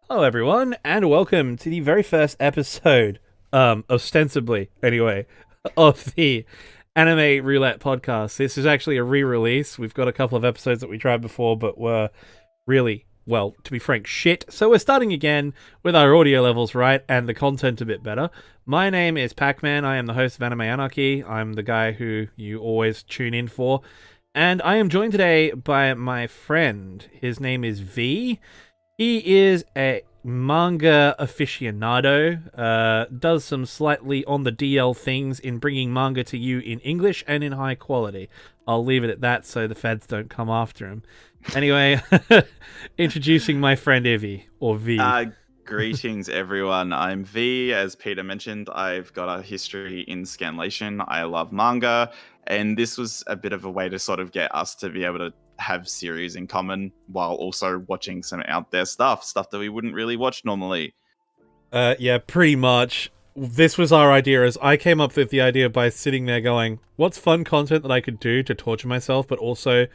Hello, everyone, and welcome to the very first episode, ostensibly, anyway, of the Anime Roulette podcast. This is actually a re-release. We've got a couple of episodes that we tried before, but were really, well, to be frank, shit. So we're starting again with our audio levels right and the content a bit better. My name is Pacman. I am the host of Anime Anarchy. I'm the guy who you always tune in for. And I am joined today by my friend. His name is Vee. He is a manga aficionado, does some slightly on the DL things in bringing manga to you in English and in high quality. I'll leave it at that so the feds don't come after him. Anyway, introducing my friend Ivy, or V. Greetings, everyone. I'm V. As Peter mentioned, I've got a history in scanlation. I love manga, and this was a bit of a way to sort of get us to be able to have series in common while also watching some out there stuff that we wouldn't really watch normally. Yeah, pretty much. This was our idea, as I came up with the idea by sitting there going, what's fun content that I could do to torture myself, but also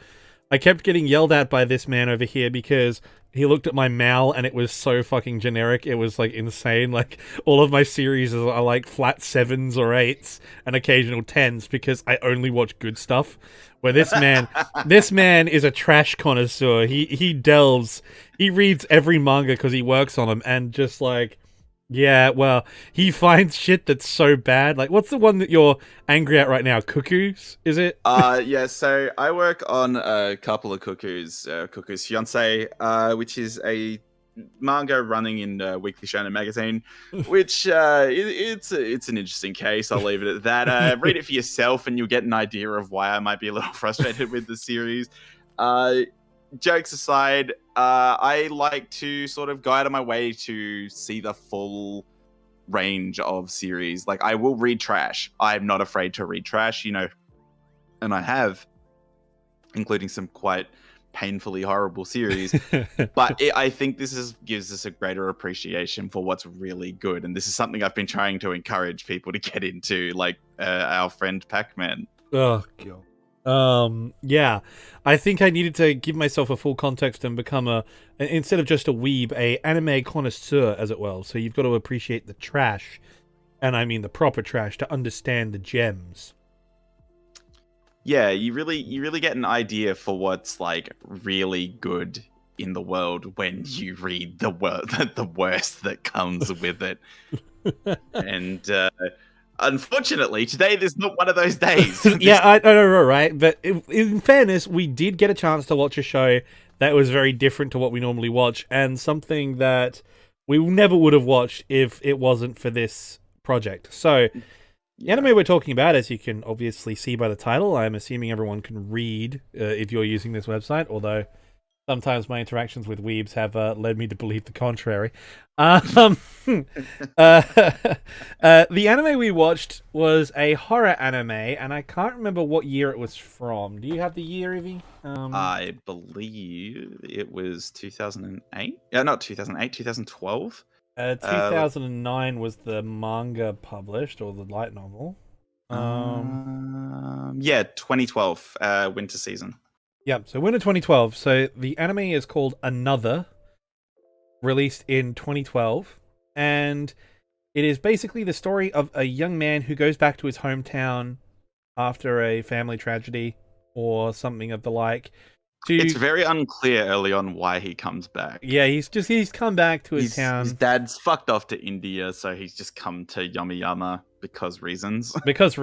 I kept getting yelled at by this man over here because he looked at my mal and it was so fucking generic. It was like insane. Like all of my series are like flat 7s or 8s and occasional 10s because I only watch good stuff. Where this man is a trash connoisseur. He delves, he reads every manga because he works on them, and just like, yeah, well, he finds shit that's so bad. Like, what's the one that you're angry at right now? Cuckoos, is it? Yeah, so I work on a couple of Cuckoo's Fiance, which is a manga running in Weekly Shonen magazine, which it's an interesting case. I'll leave it at that. Read it for yourself and you'll get an idea of why I might be a little frustrated with the series. Jokes aside, I like to sort of go out of my way to see the full range of series. Like, I will read trash. I'm not afraid to read trash, and I have, including some quite painfully horrible series. But I think this gives us a greater appreciation for what's really good, and this is something I've been trying to encourage people to get into, like our friend Pacman. Oh god. Yeah, I think I needed to give myself a full context and become instead of just a weeb, a anime connoisseur, as it were. So you've got to appreciate the trash, and I mean the proper trash, to understand the gems. Yeah, you really get an idea for what's like really good in the world when you read the worst that comes with it. And unfortunately, today there's not one of those days. Yeah, I know, right? But in fairness, we did get a chance to watch a show that was very different to what we normally watch, and something that we never would have watched if it wasn't for this project. So, the anime we're talking about, as you can obviously see by the title, I'm assuming everyone can read if you're using this website, although sometimes my interactions with weebs have led me to believe the contrary. The anime we watched was a horror anime, and I can't remember what year it was from. Do you have the year, Evie? I believe it was 2008. Yeah, not 2008, 2012. 2009 was the manga published, or the light novel. Yeah, 2012, winter season. Yeah, so winter 2012. So the anime is called Another, released in 2012, and it is basically the story of a young man who goes back to his hometown after a family tragedy or something of the like. It's very unclear early on why he comes back. Yeah, he's come back to his town. His dad's fucked off to India, so he's just come to Yama because reasons. Because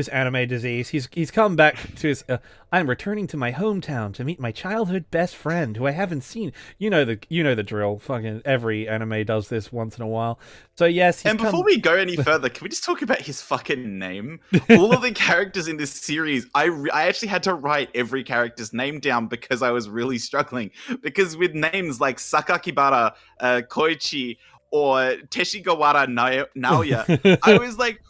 anime disease. He's come back to his. I'm returning to my hometown to meet my childhood best friend, who I haven't seen. You know the drill. Fucking every anime does this once in a while. So yes. Before we go any further, can we just talk about his fucking name? All of the characters in this series, I actually had to write every character's name down because I was really struggling. Because with names like Sakakibara, Koichi, or Teshigawara Naoya, I was like,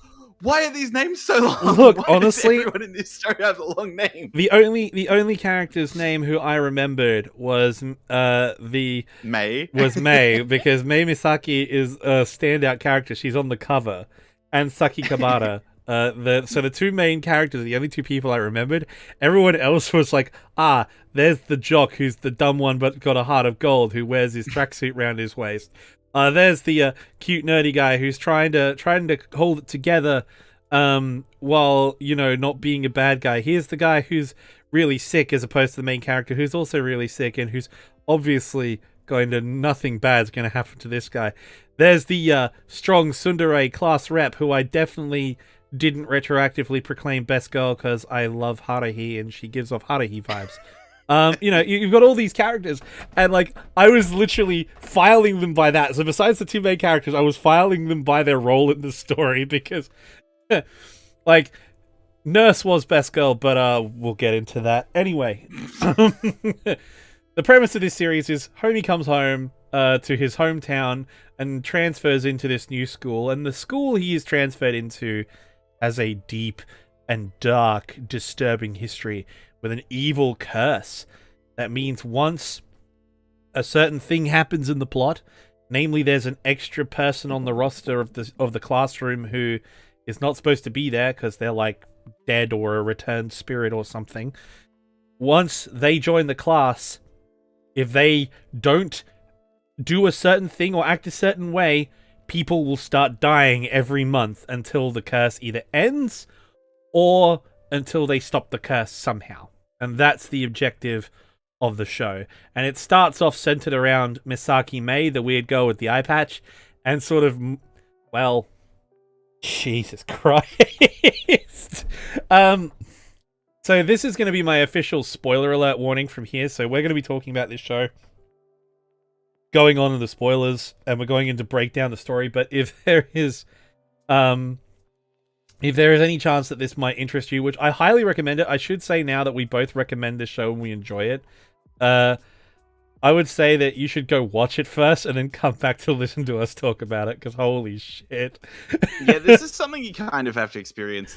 why are these names so long? Look, why honestly, does everyone in this story has a long name? The only character's name who I remembered was Mei. Was Mei, because Mei Misaki is a standout character. She's on the cover, and Saki Kabata. So the two main characters are the only two people I remembered. Everyone else was like, there's the jock who's the dumb one but got a heart of gold who wears his tracksuit round his waist. There's the cute nerdy guy who's trying to hold it together, while not being a bad guy. Here's the guy who's really sick, as opposed to the main character who's also really sick and who's obviously nothing bad's going to happen to this guy. There's the strong tsundere class rep who I definitely didn't retroactively proclaim best girl because I love Haruhi and she gives off Haruhi vibes. You've got all these characters, and I was literally filing them by that. So besides the two main characters, I was filing them by their role in the story because, Nurse was best girl, but we'll get into that anyway. The premise of this series is Homie comes home to his hometown and transfers into this new school, and the school he is transferred into has a deep and dark, disturbing history with an evil curse. That means once a certain thing happens in the plot, namely there's an extra person on the roster of the classroom who is not supposed to be there because they're dead or a returned spirit or something. Once they join the class, if they don't do a certain thing or act a certain way, people will start dying every month until the curse either ends or until they stop the curse somehow. And that's the objective of the show. And it starts off centered around Misaki Mei, the weird girl with the eye patch, and sort of, well, Jesus Christ. So this is going to be my official spoiler alert warning from here. So we're going to be talking about this show, going on in the spoilers, and we're going into break down the story. But if there is any chance that this might interest you, which I highly recommend it, I should say now that we both recommend this show and we enjoy it, I would say that you should go watch it first and then come back to listen to us talk about it, because holy shit. Yeah, this is something you kind of have to experience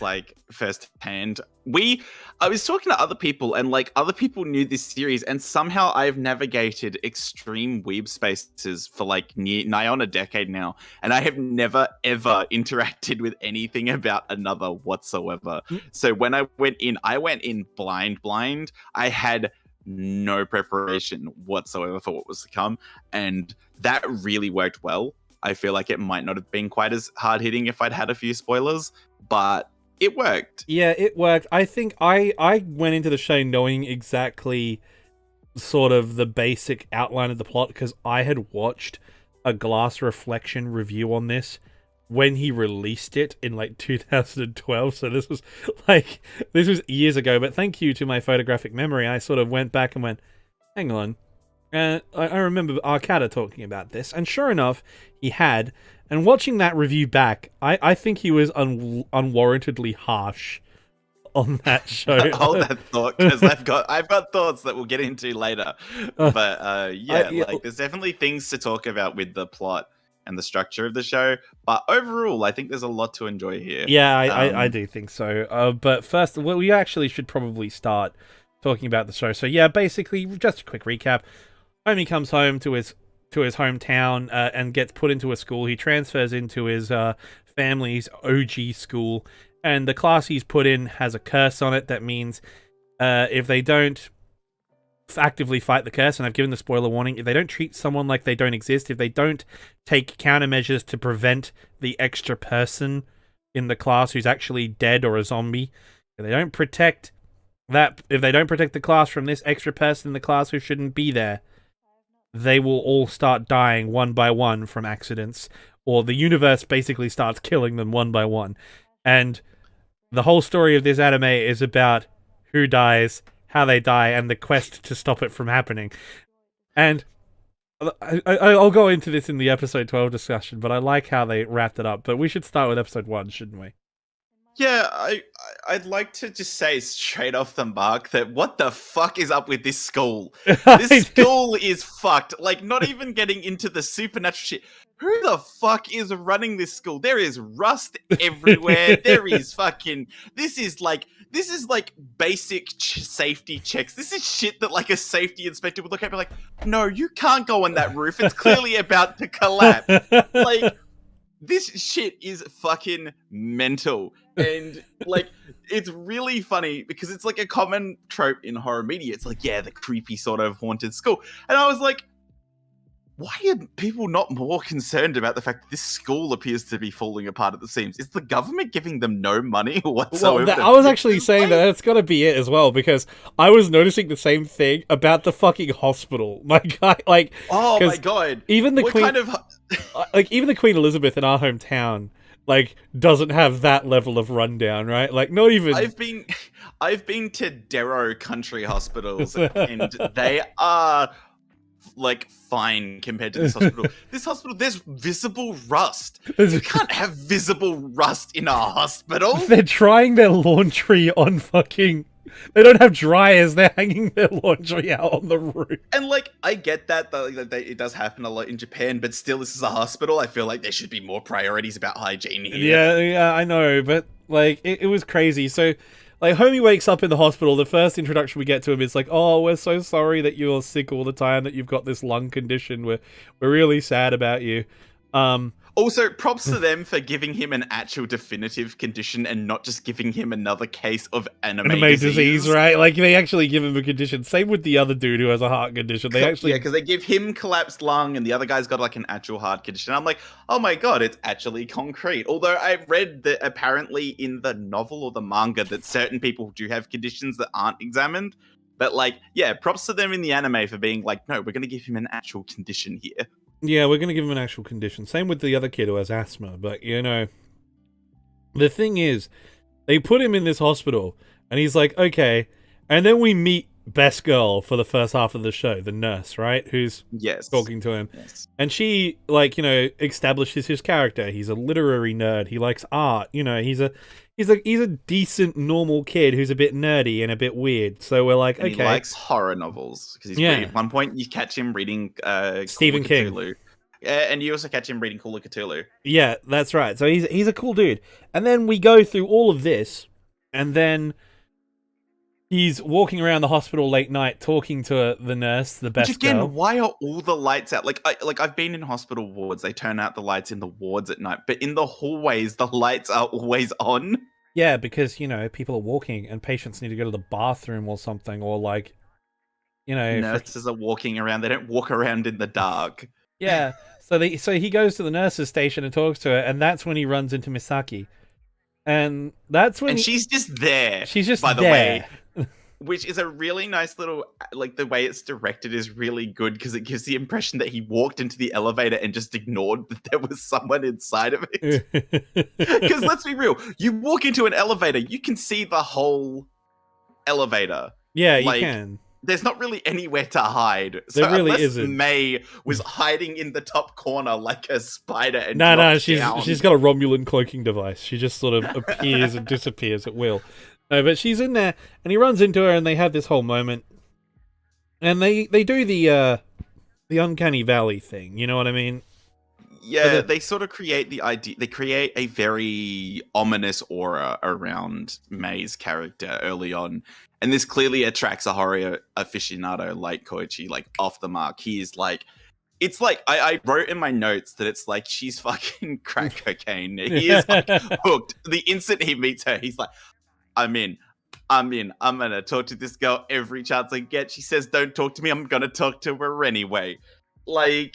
firsthand. I was talking to other people, and other people knew this series, and somehow I've navigated extreme weeb spaces for nigh on a decade now, and I have never ever interacted with anything about another whatsoever. So when I went in blind. I had no preparation whatsoever for what was to come, and that really worked well. I feel like it might not have been quite as hard-hitting if I'd had a few spoilers, but it worked. Yeah, it worked. I think I went into the show knowing exactly sort of the basic outline of the plot, because I had watched a Glass Reflection review on this when he released it in 2012. So this was years ago, but thank you to my photographic memory, I sort of went back and went, hang on, I remember Arcada talking about this, and sure enough he had. And watching that review back, I think he was unwarrantedly harsh on that show. Hold that thought, because I've got thoughts that we'll get into later. But there's definitely things to talk about with the plot and the structure of the show, but overall I think there's a lot to enjoy here. Yeah, I do think so. But first, we actually should probably start talking about the show. So yeah, basically, just a quick recap. Homie comes home to his hometown and gets put into a school. He transfers into his family's OG school, and the class he's put in has a curse on it. That means if they don't actively fight the curse, and I've given the spoiler warning, if they don't treat someone like they don't exist, if they don't take countermeasures to prevent the extra person in the class who's actually dead or a zombie, if they don't protect the class from this extra person in the class who shouldn't be there, they will all start dying one by one from accidents, or the universe basically starts killing them one by one. And the whole story of this anime is about who dies, how they die, and the quest to stop it from happening. And I'll go into this in the episode 12 discussion, but I like how they wrapped it up. But we should start with episode 1, shouldn't we? Yeah, I'd like to just say straight off the mark that what the fuck is up with this school? This school is fucked. Not even getting into the supernatural shit. Who the fuck is running this school? There is rust everywhere. There is fucking... This is basic safety checks. This is shit that a safety inspector would look at and be like, no, you can't go on that roof. It's clearly about to collapse. this shit is fucking mental. And like, it's really funny because it's like a common trope in horror media. It's like, yeah, the creepy sort of haunted school. And I was like, why are people not more concerned about the fact that this school appears to be falling apart at the seams? Is the government giving them no money whatsoever? Well, I was actually saying that it's got to be it as well, because I was noticing the same thing about the fucking hospital. My guy, like, oh my god, even the Queen, like even the Queen Elizabeth in our hometown, like, doesn't have that level of rundown, right? Like, not even. I've been to Darrow country hospitals, and they are like fine compared to this hospital. This hospital, there's visible rust. You can't have visible rust in a hospital. They're drying their laundry on fucking. They don't have dryers. They're hanging their laundry out on the roof. And like, I get that, it does happen a lot in Japan, but still, this is a hospital. I feel like there should be more priorities about hygiene here. Yeah, I know, but like, it was crazy. So, like, Homie wakes up in the hospital. The first introduction we get to him is like, "Oh, we're so sorry that you're sick all the time. That you've got this lung condition. We're really sad about you." Also, props to them for giving him an actual definitive condition and not just giving him another case of anime disease, right? Like, they actually give him a condition. Same with the other dude who has a heart condition. They actually, because they give him collapsed lung and the other guy's got like an actual heart condition. I'm like, oh my god, it's actually concrete. Although I've read that apparently in the novel or the manga that certain people do have conditions that aren't examined. But like, yeah, props to them in the anime for being like, no, we're going to give him an actual condition here. Yeah, we're going to give him an actual condition. Same with the other kid who has asthma. But, you know, the thing is, they put him in this hospital, and he's like, okay. And then we meet Best Girl for the first half of the show, the nurse, right? Who's talking to him. Yes. And she, like, you know, establishes his character. He's a literary nerd. He likes art. You know, he's a decent, normal kid who's a bit nerdy and a bit weird. So we're like, okay. He likes horror novels. Because at one point, you catch him reading Stephen King. And you also catch him reading Call of Cthulhu. Yeah, that's right. So he's a cool dude. And then we go through all of this, and then he's walking around the hospital late night talking to the nurse, the Best Girl. Why are all the lights out? I've been in hospital wards. They turn out the lights in the wards at night, but in the hallways, the lights are always on. Yeah, because, you know, people are walking and patients need to go to the bathroom or something, or like, you know, nurses are walking around. They don't walk around in the dark. Yeah. So he goes to the nurse's station and talks to her, and that's when he runs into Misaki. And that's when she's just there. She's just by the there. way. Which is a really nice little, like, the way it's directed is really good because it gives the impression that he walked into the elevator and just ignored that there was someone inside of it. Because let's be real, you walk into an elevator, you can see the whole elevator. Yeah, you can. There's not really anywhere to hide. So there really isn't. May was hiding in the top corner like a spider. And no, she's got a Romulan cloaking device. She just sort of appears and disappears at will. No, but she's in there, and he runs into her, and they have this whole moment, and they do the uncanny valley thing. You know what I mean? Yeah, they sort of create the idea. They create a very ominous aura around May's character early on, and this clearly attracts a horror aficionado like Koichi, like off the mark. He is like, it's like I wrote in my notes that it's like she's fucking crack cocaine. He is like hooked. The instant he meets her, he's like, I'm in. I'm gonna talk to this girl every chance I get. She says, "Don't talk to me." I'm gonna talk to her anyway. Like,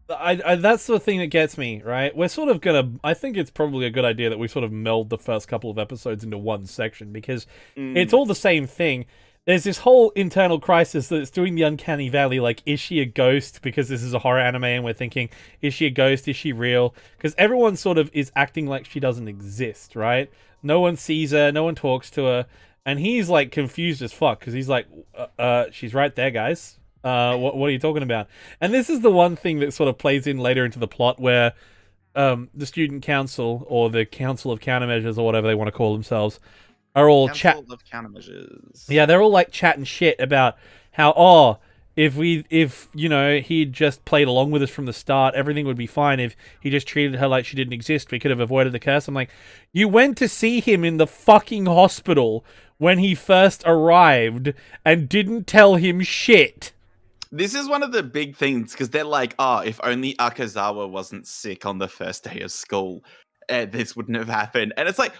I that's the thing that gets me, right? We're sort of gonna. I think it's probably a good idea that we sort of meld the first couple of episodes into one section because it's all the same thing. There's this whole internal crisis that's doing the uncanny valley. Like, is she a ghost? Because this is a horror anime, and we're thinking, is she a ghost? Is she real? Because everyone sort of is acting like she doesn't exist, right? No one sees her, no one talks to her, and he's like confused as fuck because he's like, she's right there, guys. What are you talking about? And this is the one thing that sort of plays in later into the plot where the student council or the council of countermeasures or whatever they want to call themselves are all Yeah, they're all like chatting shit about how if you know he'd just played along with us from the start, everything would be fine. If he just treated her like she didn't exist, we could have avoided the curse. I'm like, you went to see him in the fucking hospital when he first arrived and didn't tell him shit. This is one of the big things because they're like, oh, if only Akazawa wasn't sick on the first day of school, this wouldn't have happened. And it's like,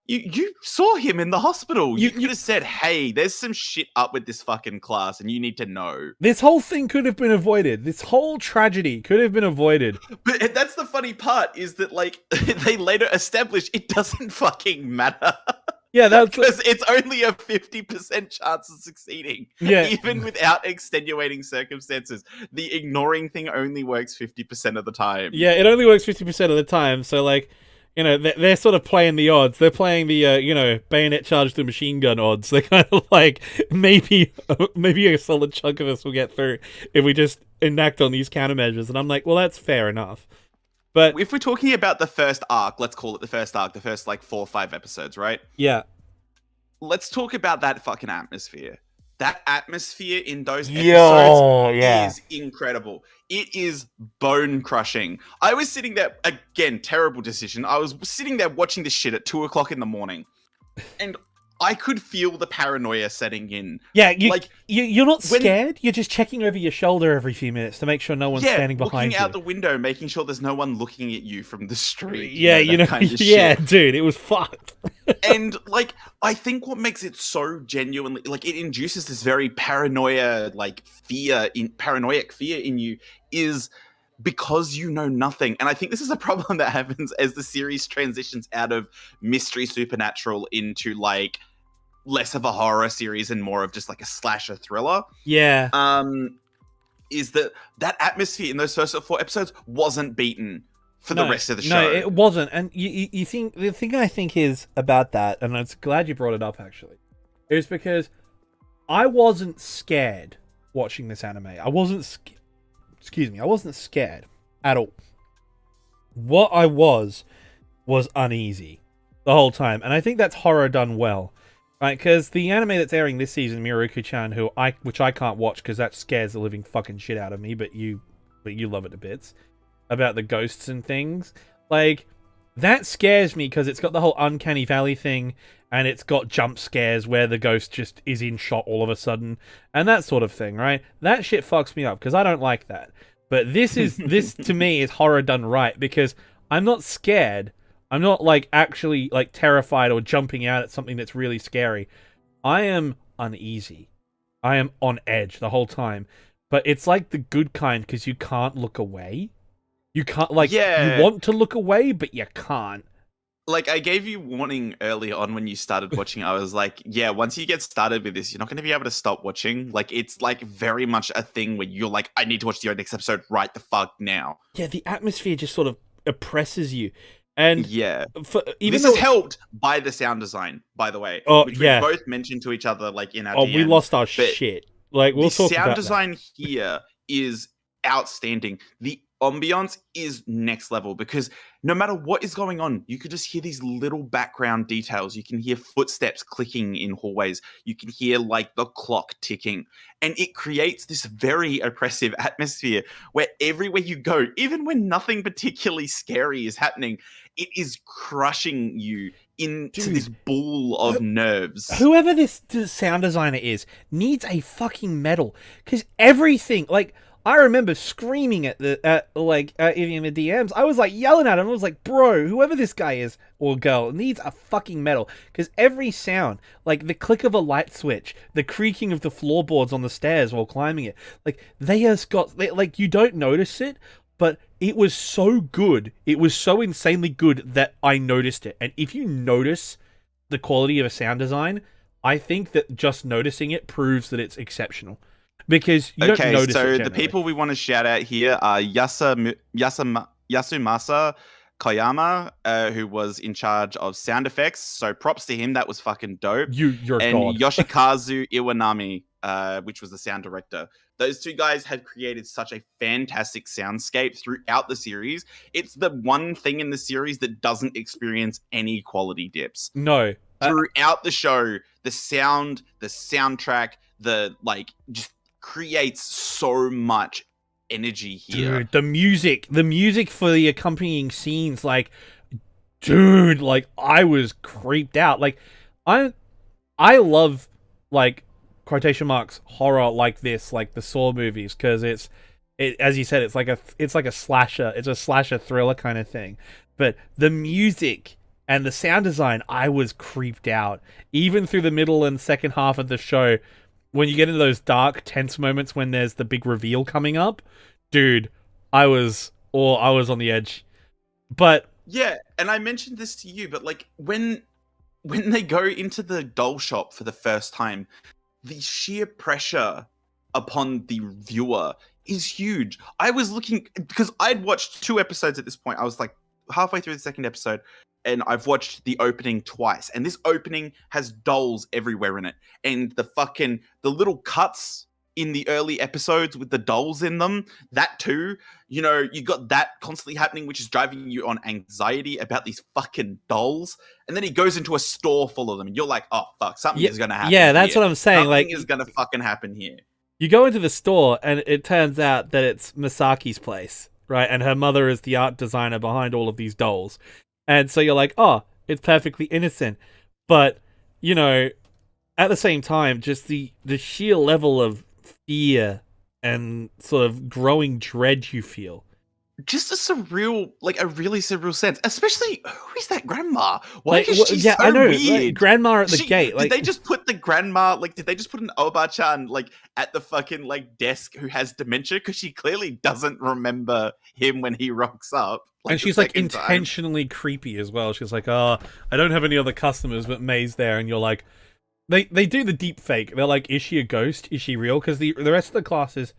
you saw him in the hospital. You could have said, hey, there's some shit up with this fucking class and you need to know. This whole thing could have been avoided. This whole tragedy could have been avoided. But that's the funny part is that, like, they later established it doesn't fucking matter. Yeah, that's because it's only a 50% chance of succeeding. Yeah. Even without extenuating circumstances, the ignoring thing only works 50% of the time. Yeah, it only works 50% of the time. So, like, you know, they're sort of playing the odds. They're playing the, you know, bayonet charge the machine gun odds. They're kind of like, maybe a solid chunk of us will get through if we just enact on these countermeasures. And I'm like, well, that's fair enough. But if we're talking about the first arc, let's call it the first arc, the first, like, 4 or 5 episodes, right? Yeah. Let's talk about that fucking atmosphere. That atmosphere in those episodes is incredible. It is bone crushing. I was sitting there, again, terrible decision. I was sitting there watching this shit at 2 o'clock in the morning, and I could feel the paranoia setting in. Yeah, you're not scared. You're just checking over your shoulder every few minutes to make sure no one's standing behind you. Looking out the window, making sure there's no one looking at you from the street. Yeah, kind of shit. Dude, it was fucked. And, like, I think what makes it so genuinely, like, it induces this very paranoiac fear in you is because you know nothing. And I think this is a problem that happens as the series transitions out of mystery supernatural into, like, less of a horror series and more of just like a slasher thriller. Yeah. Is that atmosphere in those first 4 episodes wasn't beaten for the rest of the show. No, it wasn't. And you think the thing I think is about that, and I'm glad you brought it up actually, is because I wasn't scared watching this anime. I wasn't scared at all. What I was uneasy the whole time, and I think that's horror done well. Right, because the anime that's airing this season, Miruku-chan, which I can't watch because that scares the living fucking shit out of me, but you love it to bits, about the ghosts and things, like, that scares me because it's got the whole Uncanny Valley thing, and it's got jump scares where the ghost just is in shot all of a sudden, and that sort of thing, right? That shit fucks me up because I don't like that. But this to me is horror done right because I'm not scared. I'm not, like, actually, like, terrified or jumping out at something that's really scary. I am uneasy. I am on edge the whole time. But it's like the good kind because you can't look away. You can't, like, you want to look away, but you can't. Like, I gave you warning early on when you started watching. I was like, yeah, once you get started with this, you're not going to be able to stop watching. Like, it's, like, very much a thing where you're like, I need to watch the next episode right the fuck now. Yeah, the atmosphere just sort of oppresses you. And yeah, this is helped by the sound design, by the way. Which we both mentioned to each other, like, in our DMs. We lost our shit. Like, we'll talk about that. The sound design here is outstanding. The ambiance is next level because no matter what is going on, you could just hear these little background details. You can hear footsteps clicking in hallways. You can hear, like, the clock ticking. And it creates this very oppressive atmosphere where everywhere you go, even when nothing particularly scary is happening, it is crushing you into this ball of nerves. Whoever this sound designer is needs a fucking medal because everything, like, I remember screaming at in the DMs. I was, like, yelling at him. I was like, bro, whoever this guy is or girl needs a fucking medal because every sound, like the click of a light switch, the creaking of the floorboards on the stairs while climbing it, like, like, you don't notice it, but it was so good. It was so insanely good that I noticed it. And if you notice the quality of a sound design, I think that just noticing it proves that it's exceptional. Because you don't notice it generally. The people we want to shout out here are Yasumasa Koyama, who was in charge of sound effects. So props to him. That was fucking dope. You're and God. Yoshikazu Iwanami, which was the sound director. Those two guys have created such a fantastic soundscape throughout the series. It's the one thing in the series that doesn't experience any quality dips. No. Throughout the show, the sound, the soundtrack, just creates so much energy here. Dude, the music for the accompanying scenes, like, dude, like, I was creeped out. Like, I love, like, quotation marks horror like this, like the Saw movies, because it as you said, it's like a slasher, it's a slasher thriller kind of thing. But the music and the sound design, I was creeped out even through the middle and second half of the show. When you get into those dark, tense moments when there's the big reveal coming up, dude, I was on the edge. But yeah, and I mentioned this to you, but like when they go into the doll shop for the first time, the sheer pressure upon the viewer is huge. I was looking because I'd watched 2 episodes at this point. I was like halfway through the second episode, and I've watched the opening twice. And this opening has dolls everywhere in it, and the little cuts in the early episodes with the dolls in them, that too, you got that constantly happening, which is driving you on anxiety about these fucking dolls. And then he goes into a store full of them, and you're like, oh fuck, something is gonna happen. Yeah, that's what I'm saying. Something is gonna fucking happen here. You go into the store, and it turns out that it's Misaki's place, right? And her mother is the art designer behind all of these dolls. And so you're like, oh, it's perfectly innocent. But, at the same time, just the sheer level of fear and sort of growing dread you feel. Just a really surreal sense. Especially, who is that grandma? Why is she so I know, weird? Like, grandma at the gate. Did they just put the grandma, did they just put an Oba-chan, at the fucking, desk who has dementia? Because she clearly doesn't remember him when he rocks up. And she's, intentionally creepy as well. She's like, oh, I don't have any other customers, but May's there. And you're like, they do the deep fake. They're like, is she a ghost? Is she real? Because the rest of the class is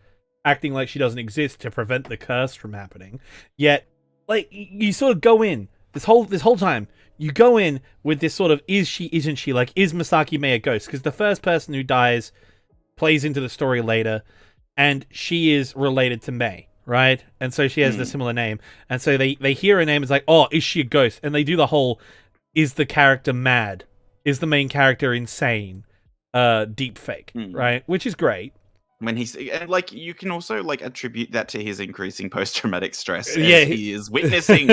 acting like she doesn't exist to prevent the curse from happening. Yet, you sort of go in this whole time. You go in with this sort of, is she, isn't she? Is Misaki May a ghost? Because the first person who dies plays into the story later, and she is related to May, right? And so she has the similar name. And so they hear her name, it's like, oh, is she a ghost? And they do the whole, is the character mad? Is the main character insane? Deep fake, right? Which is great. When he's you can also attribute that to his increasing post-traumatic stress as he is witnessing.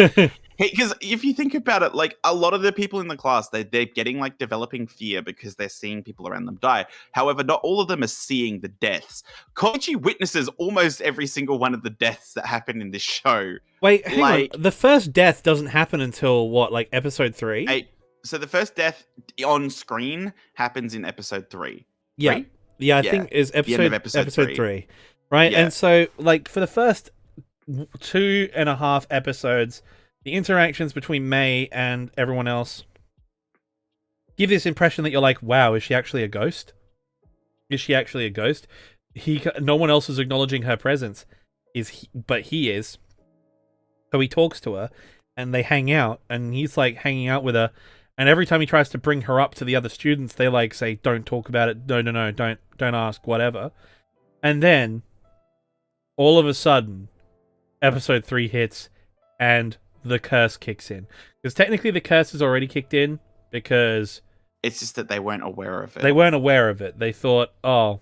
Because if you think about it, a lot of the people in the class, they're getting developing fear because they're seeing people around them die. However, not all of them are seeing the deaths. Koichi witnesses almost every single one of the deaths that happen in this show. Wait, hang on. The first death doesn't happen until what, episode 3? So the first death on screen happens in episode 3. Yeah. 3? Yeah, I think is episode 3. Right? Yeah. And so, for the first 2.5 episodes, the interactions between May and everyone else give this impression that you're like, wow, is she actually a ghost? Is she actually a ghost? No one else is acknowledging her presence, but he is. So he talks to her, and they hang out, and he's hanging out with her. And every time he tries to bring her up to the other students, they say, don't talk about it. No, don't ask, whatever. And then, all of a sudden, episode 3 hits, and the curse kicks in. Because technically the curse has already kicked in, because... It's just that they weren't aware of it. They weren't aware of it. They thought, oh...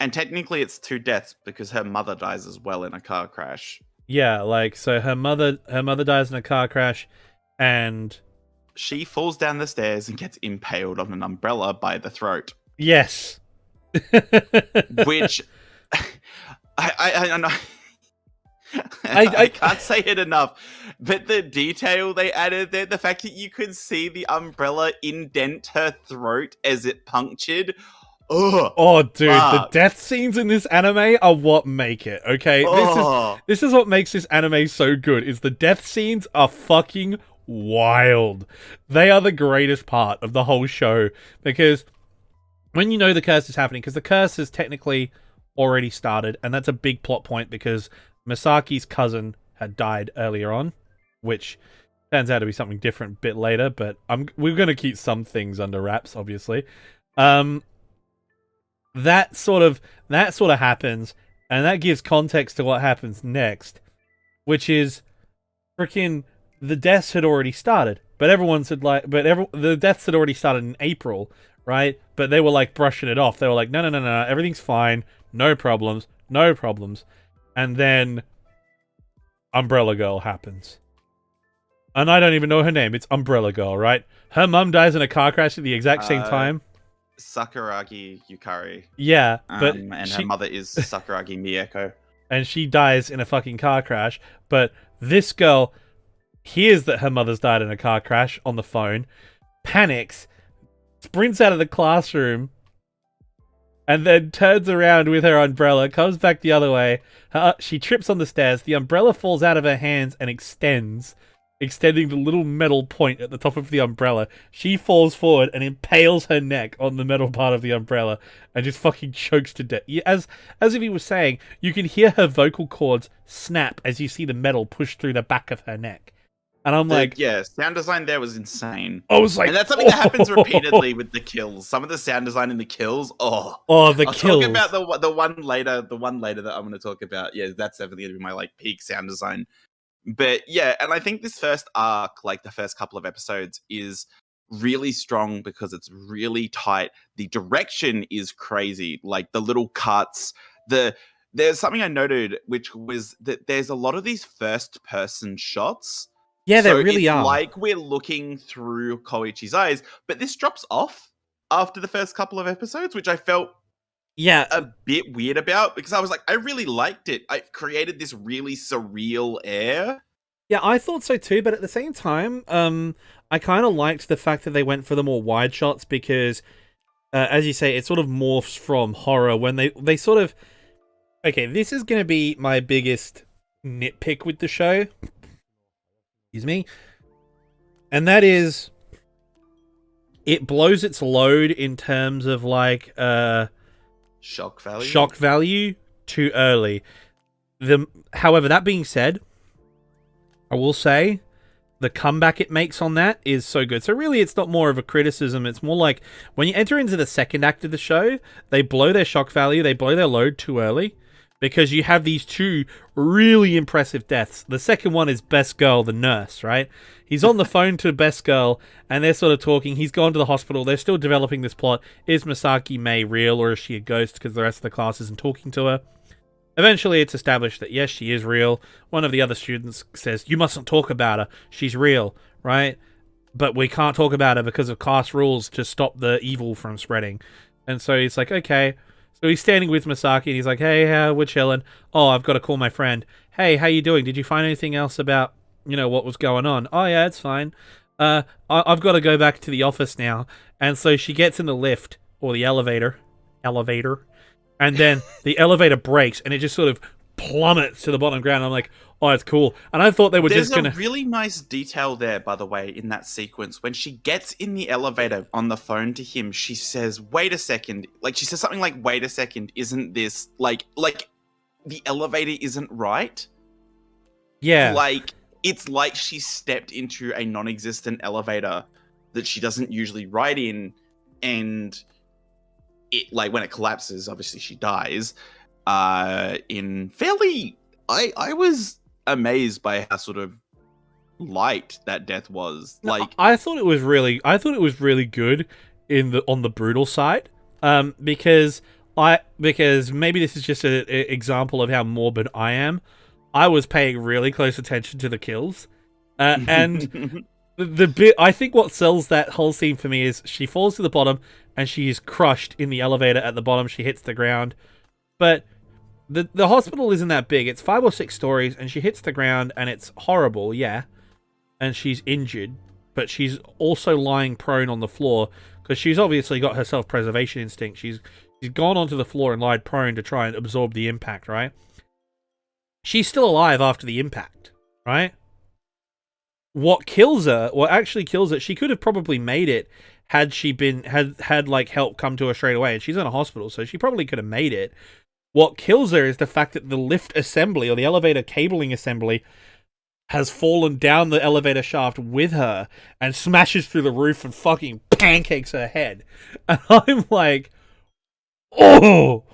And technically it's 2 deaths, because her mother dies as well in a car crash. Yeah, so her mother dies in a car crash, and... She falls down the stairs and gets impaled on an umbrella by the throat. Yes. Which I can't say it enough, but the detail they added there, the fact that you could see the umbrella indent her throat as it punctured. Ugh, oh, dude, the death scenes in this anime are what make it, okay? This is what makes this anime so good, is the death scenes are fucking wild. They are the greatest part of the whole show, because when you know the curse is happening, because the curse has technically already started, and that's a big plot point because Misaki's cousin had died earlier on, which turns out to be something different a bit later, but we're going to keep some things under wraps, obviously. That sort of happens, and that gives context to what happens next, which is freaking the deaths had already started, but everyone said the deaths had already started in April, right? But they were brushing it off. They were like, no, everything's fine, no problems. And then Umbrella Girl happens. And I don't even know her name. It's Umbrella Girl, right? Her mum dies in a car crash at the exact same time. Sakuragi Yukari. Yeah, but and her mother is Sakuragi Mieko. And she dies in a fucking car crash. But this girl hears that her mother's died in a car crash on the phone, panics, sprints out of the classroom, and then turns around with her umbrella, comes back the other way. She trips on the stairs. The umbrella falls out of her hands and extends, extending the little metal point at the top of the umbrella. She falls forward and impales her neck on the metal part of the umbrella and just fucking chokes to death. As if he was saying, you can hear her vocal cords snap as you see the metal push through the back of her neck. And I'm like... Yeah, sound design there was insane. I was like... And that's something that happens repeatedly with the kills. Some of the sound design in the kills, the I'll kills. talk about the one later that I'm going to talk about. Yeah, that's definitely going to be my, like, peak sound design. But, yeah, and I think this first arc, like, the first couple of episodes, is really strong because it's really tight. The direction is crazy. Like, the little cuts, There's something I noted, which was that there's a lot of these first-person shots. Yeah, there really are. Like we're looking through Koichi's eyes, but this drops off after the first couple of episodes, which I felt a bit weird about because I was like, I really liked it. I created this really surreal air. Yeah, I thought so too, but at the same time, I kind of liked the fact that they went for the more wide shots because, as you say, it sort of morphs from horror when they sort of... Okay, this is going to be my biggest nitpick with the show. Excuse me. And that is, it blows its load in terms of like shock value too early. However, that being said, I will say the comeback it makes on that is so good. So really, it's not more of a criticism. It's more like when you enter into the second act of the show, they blow their shock value, they blow their load too early. Because you have these two really impressive deaths. The second one is Best Girl, the nurse, right? He's on the phone to Best Girl, and they're sort of talking. He's gone to the hospital. They're still developing this plot. Is Misaki Mei real, or is she a ghost because the rest of the class isn't talking to her? Eventually, it's established that, yes, she is real. One of the other students says, you mustn't talk about her. She's real, right? But we can't talk about her because of class rules to stop the evil from spreading. And so he's like, okay... So he's standing with Misaki, and he's like, hey, we're chilling. Oh, I've got to call my friend. Hey, how you doing? Did you find anything else about, what was going on? Oh, yeah, it's fine. I've got to go back to the office now. And so she gets in the lift, or the elevator, and then the elevator breaks, and it just sort of plummets to the bottom ground. I'm like, oh, it's cool. And I thought they were just going to... There's a really nice detail there, by the way, in that sequence. When she gets in the elevator on the phone to him, she says, wait a second. Like, she says something like, wait a second, isn't this... Like the elevator isn't right? Yeah. Like, it's like she stepped into a non-existent elevator that she doesn't usually ride in, and it, like, when it collapses, obviously she dies. In fairly... I was amazed by how sort of light that death was. Like, I thought it was really good on the brutal side. Because maybe this is just an example of how morbid I am. I was paying really close attention to the kills, and the bit I think what sells that whole scene for me is she falls to the bottom and she is crushed in the elevator at the bottom. She hits the ground, but the hospital isn't that big. It's 5 or 6 stories, and she hits the ground, and it's horrible, yeah. And she's injured, but she's also lying prone on the floor because she's obviously got her self-preservation instinct. She's gone onto the floor and lied prone to try and absorb the impact, right? She's still alive after the impact, right? What actually kills her, she could have probably made it had she been had like help come to her straight away, and she's in a hospital, so she probably could have made it. What kills her is the fact that the lift assembly, or the elevator cabling assembly, has fallen down the elevator shaft with her and smashes through the roof and fucking pancakes her head. And I'm like, oh!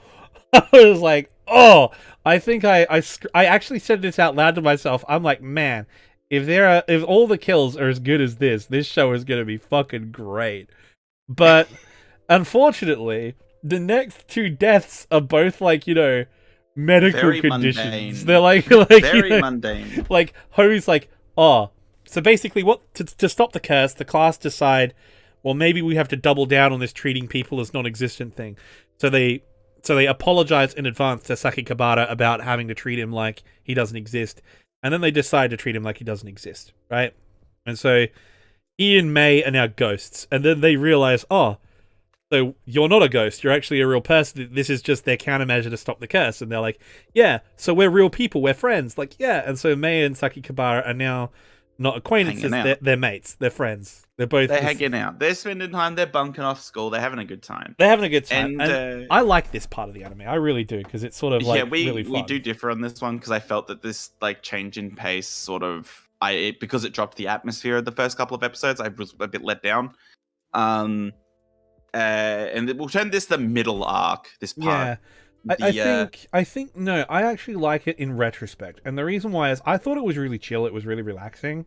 I was like, oh! I think I actually said this out loud to myself. I'm like, man, if all the kills are as good as this show is going to be fucking great. But unfortunately, the next 2 deaths are both like, medical very conditions. Mundane. They're like very mundane. Like Ho's like, oh, so basically, what to stop the curse, the class decide well, maybe we have to double down on this treating people as non-existent thing. So they apologize in advance to Sakikibara about having to treat him like he doesn't exist, and then they decide to treat him like he doesn't exist, right? And so he and May are now ghosts, and then they realize, oh, so you're not a ghost, you're actually a real person. This is just their countermeasure to stop the curse. And they're like, yeah, so we're real people, we're friends. Like, yeah. And so May and Sakikibara are now not acquaintances, they're mates, they're friends. They're hanging out. They're spending time, they're bunking off school, they're having a good time. They're having a good time. And I like this part of the anime. I really do, because it's sort of like really fun. We do differ on this one, because I felt that this like change in pace sort of because it dropped the atmosphere of the first couple of episodes, I was a bit let down. And we'll turn this the middle arc. This part. Yeah, I think no, I actually like it in retrospect, and the reason why is I thought it was really chill. It was really relaxing.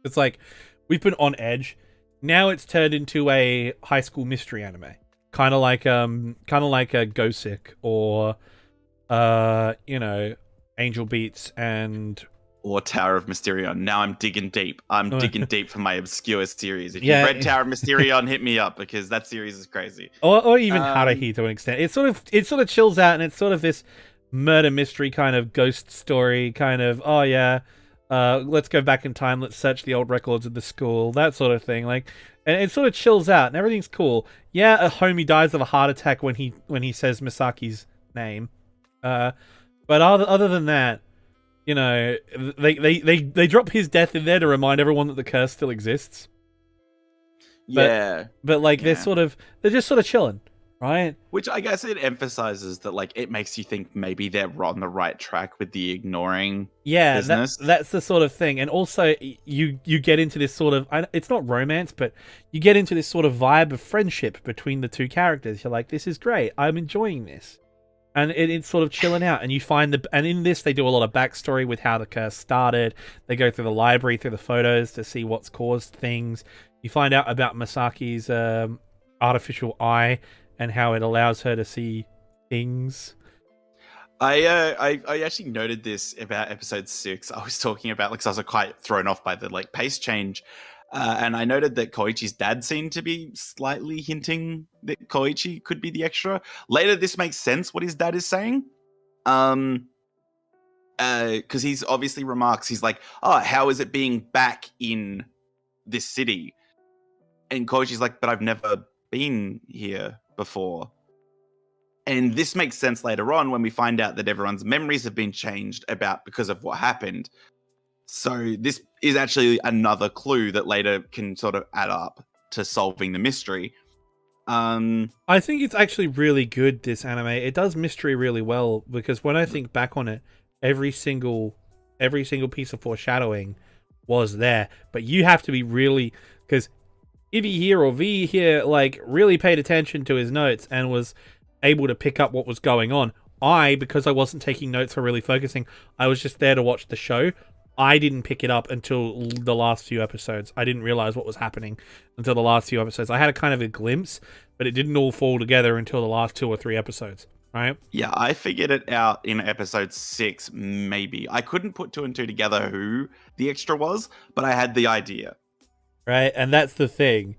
It's like we've been on edge. Now it's turned into a high school mystery anime, kind of like a Gosick or Angel Beats and. Or Tower of Mysterion. Now I'm digging deep. I'm digging deep for my obscure series. If you've read Tower of Mysterion, hit me up, because that series is crazy. Or even Haruhi to an extent. It sort of chills out, and it's sort of this murder mystery kind of ghost story, kind of, oh yeah, let's go back in time, let's search the old records of the school, that sort of thing. Like, and it sort of chills out, and everything's cool. Yeah, a homie dies of a heart attack when he says Misaki's name. But other than that, they drop his death in there to remind everyone that the curse still exists. But like they're just sort of chilling, right? Which I guess it emphasizes that like it makes you think maybe they're on the right track with the ignoring business. That's the sort of thing. And also you get into this sort of, it's not romance, but you get into this sort of vibe of friendship between the two characters. You're like, this is great. I'm enjoying this. And it's sort of chilling out, and you find and in this they do a lot of backstory with how the curse started. They go through the library, through the photos to see what's caused things. You find out about Masaki's artificial eye and how it allows her to see things. I actually noted this about episode 6. I was talking about, because I was quite thrown off by the like pace change. And I noted that Koichi's dad seemed to be slightly hinting that Koichi could be the extra. Later, this makes sense what his dad is saying. Because he's obviously remarks, he's like, oh, how is it being back in this city? And Koichi's like, but I've never been here before. And this makes sense later on when we find out that everyone's memories have been changed because of what happened. So this is actually another clue that later can sort of add up to solving the mystery. I think it's actually really good, this anime. It does mystery really well, because when I think back on it, every single piece of foreshadowing was there. But you have to be really, because Ivy here or V here like really paid attention to his notes and was able to pick up what was going on. Because I wasn't taking notes or really focusing, I was just there to watch the show. I didn't pick it up until the last few episodes. I didn't realize what was happening until the last few episodes. I had a kind of a glimpse, but it didn't all fall together until the last 2 or 3 episodes, right? Yeah, I figured it out in episode 6, maybe. I couldn't put 2 and 2 together who the extra was, but I had the idea. Right, and that's the thing.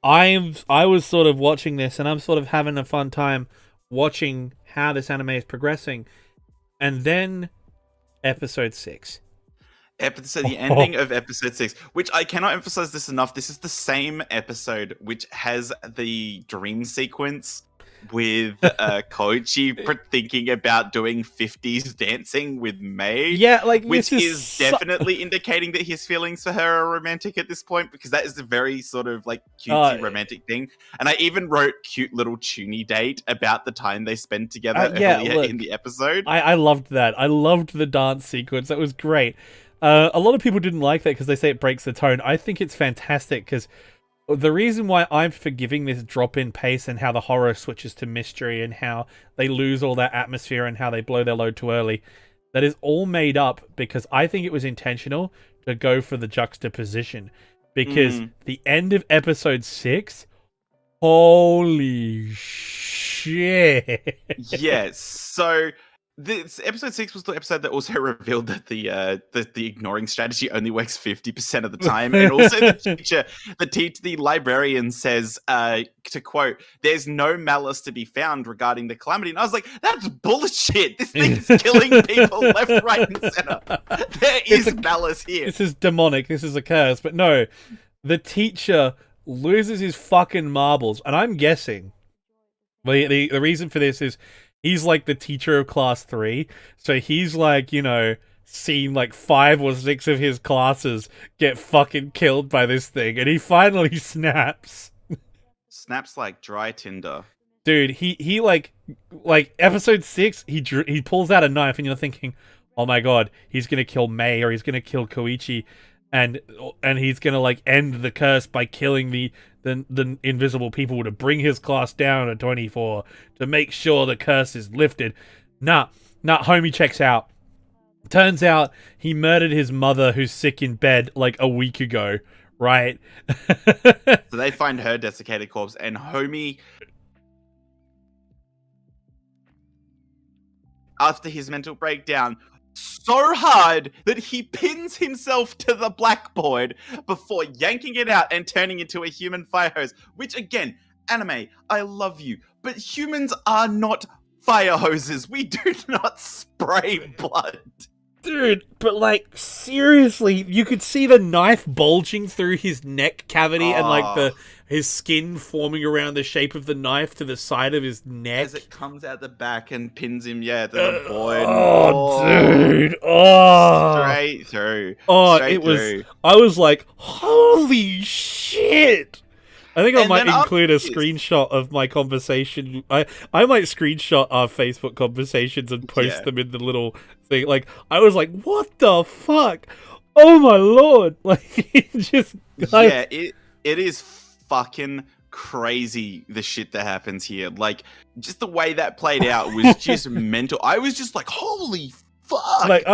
I was sort of watching this, and I'm sort of having a fun time watching how this anime is progressing. And then episode 6. The ending of episode 6, which I cannot emphasize this enough. This is the same episode which has the dream sequence with Koichi thinking about doing 50s dancing with May. Yeah, like which is definitely indicating that his feelings for her are romantic at this point, because that is a very sort of like cutesy romantic thing. And I even wrote cute little toony date about the time they spent together earlier in the episode. I loved that. I loved the dance sequence. That was great. A lot of people didn't like that because they say it breaks the tone. I think it's fantastic, because the reason why I'm forgiving this drop in pace and how the horror switches to mystery and how they lose all that atmosphere and how they blow their load too early, that is all made up because I think it was intentional to go for the juxtaposition. Because the end of episode 6, holy shit. Yes, so This episode 6 was the episode that also revealed that the ignoring strategy only works 50% of the time, and also the librarian says, to quote, "There's no malice to be found regarding the calamity," and I was like, "That's bullshit! This thing's killing people left, right, and center. There is malice here. This is demonic. This is a curse." But no, the teacher loses his fucking marbles, and I'm guessing the reason for this is he's like the teacher of class 3, so he's like, seen like 5 or 6 of his classes get fucking killed by this thing, and he finally snaps. Snaps like dry tinder. Dude, he like episode 6, he pulls out a knife, and you're thinking, oh my god, he's gonna kill Mei, or he's gonna kill Koichi, and he's gonna like end the curse by killing the invisible people to bring his class down to 24 to make sure the curse is lifted. Nah, homie checks out. Turns out he murdered his mother, who's sick in bed like a week ago, right? So they find her desiccated corpse, and homie, after his mental breakdown, so hard that he pins himself to the blackboard before yanking it out and turning into a human fire hose. Which, again, anime, I love you, but humans are not fire hoses. We do not spray blood. Dude, but like, seriously, you could see the knife bulging through his neck cavity and like his skin forming around the shape of the knife to the side of his neck. As it comes out the back and pins him, to the board. Dude. Oh. Straight through. Oh, I was like, holy shit. I think I might include a screenshot of my conversation. I might screenshot our Facebook conversations and post them in the little thing. Like, I was like, what the fuck? Oh my lord. Like, it is fucking crazy, the shit that happens here. Like, just the way that played out was just mental. I was just like, holy fuck. Like,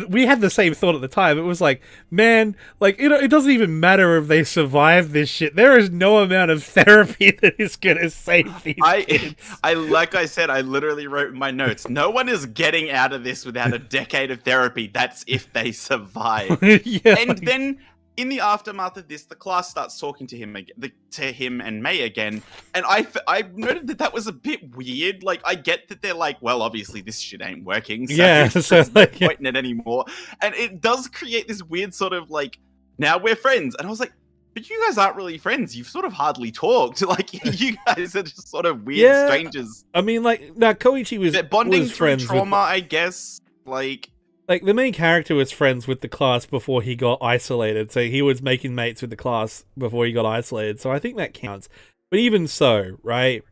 we had the same thought at the time. It was like, man, like, it doesn't even matter if they survive this shit. There is no amount of therapy that is gonna save these kids. Like I said, I literally wrote in my notes, no one is getting out of this without a decade of therapy. That's if they survive. Then in the aftermath of this, the class starts talking to him again, to him and Mei again, and I noted that was a bit weird. Like, I get that they're like, well, obviously this shit ain't working, so there's no point in it anymore, and it does create this weird sort of like, now we're friends, and I was like, but you guys aren't really friends. You've sort of hardly talked. Like, you guys are just sort of weird strangers. I mean, like, now Koichi was bonding was through friends trauma, I guess. Like, the main character was friends with the class before he got isolated, so he was making mates with the class before he got isolated, so I think that counts. But even so, right,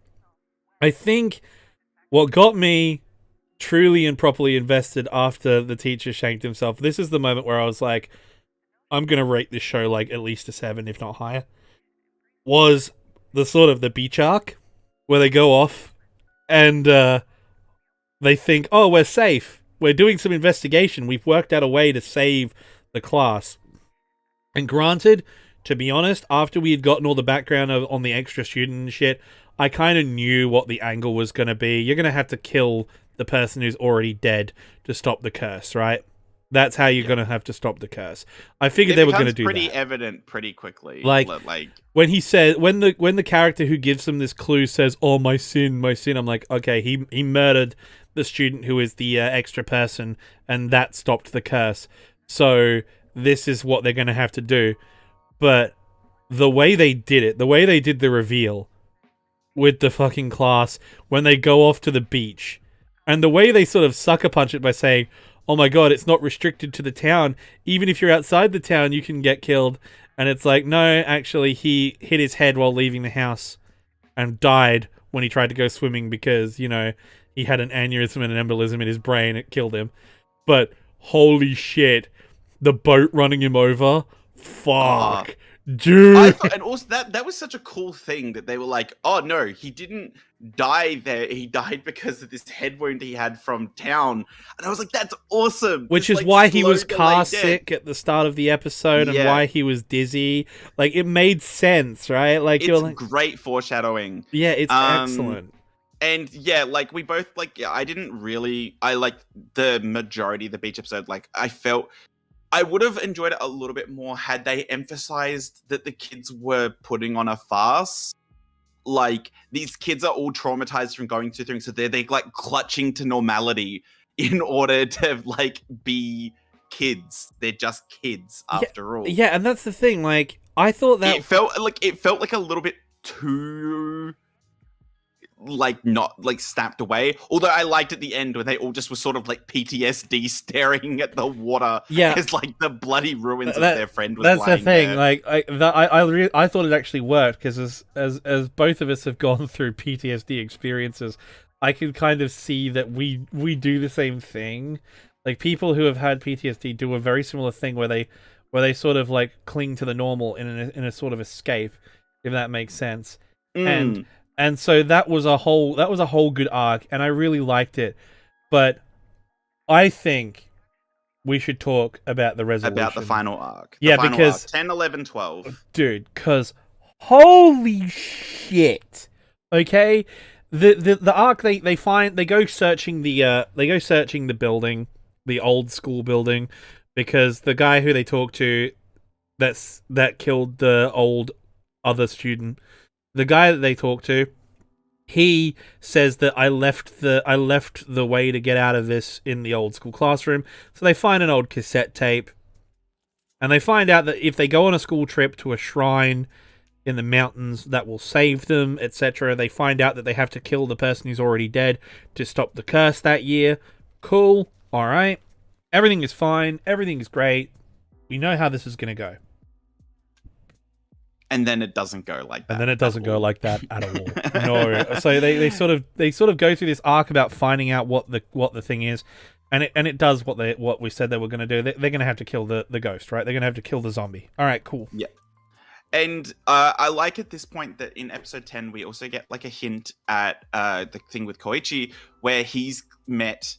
I think what got me truly and properly invested after the teacher shanked himself, this is the moment where I was like, I'm gonna rate this show like at least a 7, if not higher, was the sort of the beach arc, where they go off and they think, oh, we're safe. We're doing some investigation. We've worked out a way to save the class. And granted, to be honest, after we had gotten all the background on the extra student and shit, I kind of knew what the angle was going to be. You're going to have to kill the person who's already dead to stop the curse, right? That's how you're going to have to stop the curse. I figured they were going to do that. It's pretty evident pretty quickly. Like when he said, when the character who gives him this clue says, "Oh, my sin," I'm like, okay, he murdered the student who is the extra person, and that stopped the curse. So this is what they're going to have to do. But the way they did it, the way they did the reveal with the fucking class when they go off to the beach, and the way they sort of sucker punch it by saying, oh my god, it's not restricted to the town. Even if you're outside the town, you can get killed. And it's like, no, actually, he hit his head while leaving the house and died when he tried to go swimming because, he had an aneurysm and an embolism in his brain. It killed him. But holy shit, the boat running him over? Fuck. Dude. I thought, and also that was such a cool thing that they were like, oh no, he didn't die there. He died because of this head wound he had from town. And I was like, that's awesome. Which is why he was car sick at the start of the episode and why he was dizzy. Like, it made sense, right? Like, it's great foreshadowing. Yeah, it's excellent. And yeah, like we both like. Yeah, I like the majority of the beach episode. Like I felt I would have enjoyed it a little bit more had they emphasized that the kids were putting on a farce. Like these kids are all traumatized from going through things, so they're like clutching to normality in order to like be kids. They're just kids after all. Yeah, and that's the thing. Like, I thought that It felt like a little bit too like not like snapped away. Although I liked at the end when they all just were sort of like PTSD staring at the water as like the bloody ruins of their friend was that's lying the thing. there. Like I thought it actually worked because as both of us have gone through PTSD experiences, I can kind of see that we do the same thing. Like people who have had PTSD do a very similar thing where they sort of like cling to the normal in a sort of escape, if that makes sense. And so that was a whole good arc, and I really liked it. But I think we should talk about the resolution. About the final arc. Yeah, because 10, 11, 12. Dude, because holy shit. Okay? The arc they go searching the building, the old school building, because the guy who they talk to that killed the old other student, the guy that they talk to, he says that I left the way to get out of this in the old school classroom. So they find an old cassette tape, and they find out that if they go on a school trip to a shrine in the mountains, that will save them, etc. They find out that they have to kill the person who's already dead to stop the curse that year. Cool. All right. Everything is fine. Everything is great. We know how this is going to go. And then it doesn't go like that. And then it doesn't go like that at all. No. So they sort of go through this arc about finding out what the thing is, and it does what we said they were going to do. They're going to have to kill the ghost, right? They're going to have to kill the zombie. All right, cool. Yeah. And I like at this point that in episode 10 we also get like a hint at the thing with Koichi where he's met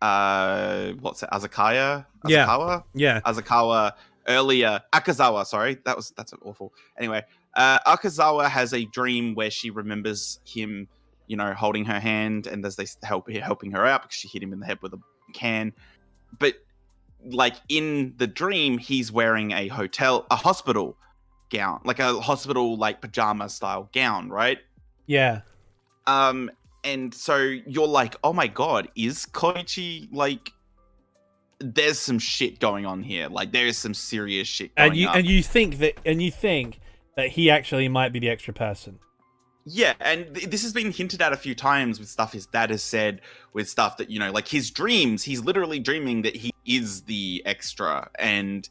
Azakawa? Yeah. Azakawa earlier. Akazawa, sorry. That's awful. Anyway, Akazawa has a dream where she remembers him, you know, holding her hand, and as they helping her out because she hit him in the head with a can. But like in the dream, he's wearing a hospital gown, like a hospital like pajama style gown, right? Yeah. And so you're like, oh my god, is Koichi like? There's some shit going on here. Like there is some serious shit going on. And you think that he actually might be the extra person. Yeah, and this has been hinted at a few times with stuff his dad has said, with stuff that, you know, like his dreams, he's literally dreaming that he is the extra, and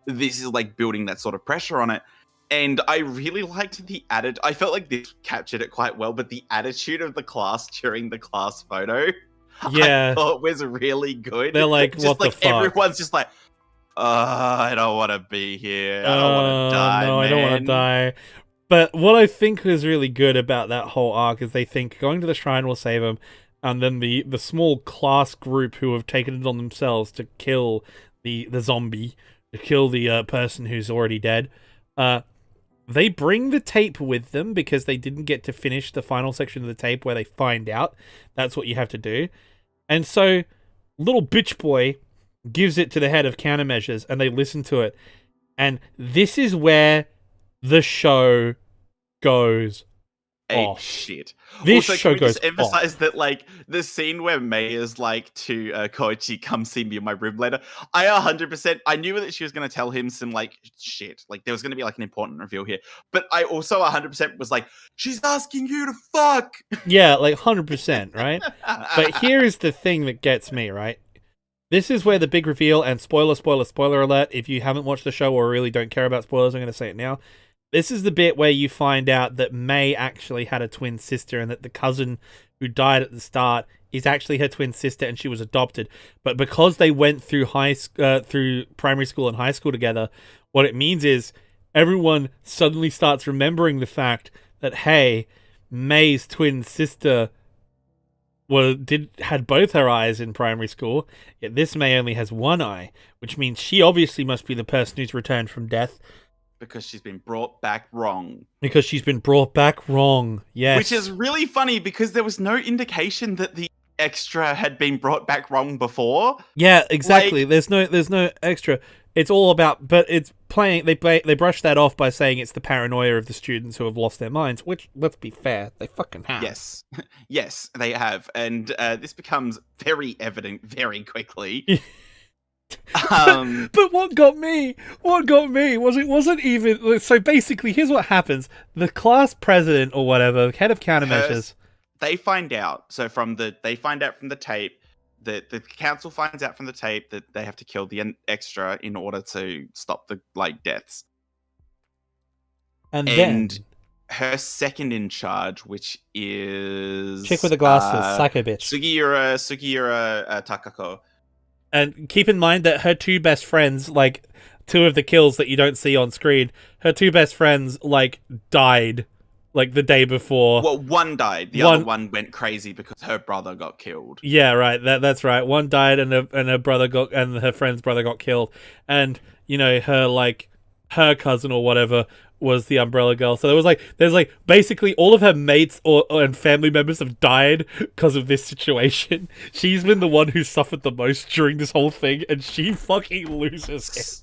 this is like building that sort of pressure on it. And I really liked I felt like this captured it quite well, but the attitude of the class during the class photo, yeah, I thought was really good. They're like, just what like the fuck? Everyone's just like, I don't want to be here. I don't want to die. No, man. I don't want to die. But what I think was really good about that whole arc is they think going to the shrine will save him, and then the small class group who have taken it on themselves to kill the zombie, to kill the person who's already dead. They bring the tape with them because they didn't get to finish the final section of the tape where they find out that's what you have to do. And so little bitch boy gives it to the head of countermeasures and they listen to it. And this is where the show goes off. Shit. This also, show can we goes just emphasize off. that, like, the scene where May is like to Koichi, come see me in my room later. I 100%, I knew that she was going to tell him some, like, shit. Like, there was going to be, like, an important reveal here. But I also 100% was like, she's asking you to fuck. Yeah, like 100%, right? But here is the thing that gets me, right? This is where the big reveal, and spoiler alert, if you haven't watched the show or really don't care about spoilers, I'm going to say it now. This is the bit where you find out that May actually had a twin sister and that the cousin who died at the start is actually her twin sister and she was adopted. But because they went through through primary school and high school together, what it means is everyone suddenly starts remembering the fact that, hey, May's twin sister had both her eyes in primary school, yet this May only has one eye, which means she obviously must be the person who's returned from death. because she's been brought back wrong. Because she's been brought back wrong. Yes. Which is really funny because there was no indication that the extra had been brought back wrong before. Yeah, exactly. There's no extra. It's all about, but it's playing. They brush that off by saying it's the paranoia of the students who have lost their minds. Which, let's be fair, they fucking have. Yes, yes, they have, and this becomes very evident very quickly. But what got me was it wasn't even. So basically, here's what happens: the class president or whatever, head of countermeasures. They find out. So they find out from the tape. The council finds out from the tape that they have to kill the extra in order to stop the deaths. And then her second in charge, which is chick with the glasses, psycho bitch, Sugiura Takako. And keep in mind that her two best friends, like two of the kills that you don't see on screen, her two best friends died. Like the day before. Well, one died. The other one went crazy because her brother got killed. Yeah, right. That's right. One died, and her brother and her friend's brother got killed. And her cousin or whatever was the Umbrella Girl. So there's basically all of her mates and family members have died because of this situation. She's been the one who suffered the most during this whole thing, and she fucking loses it.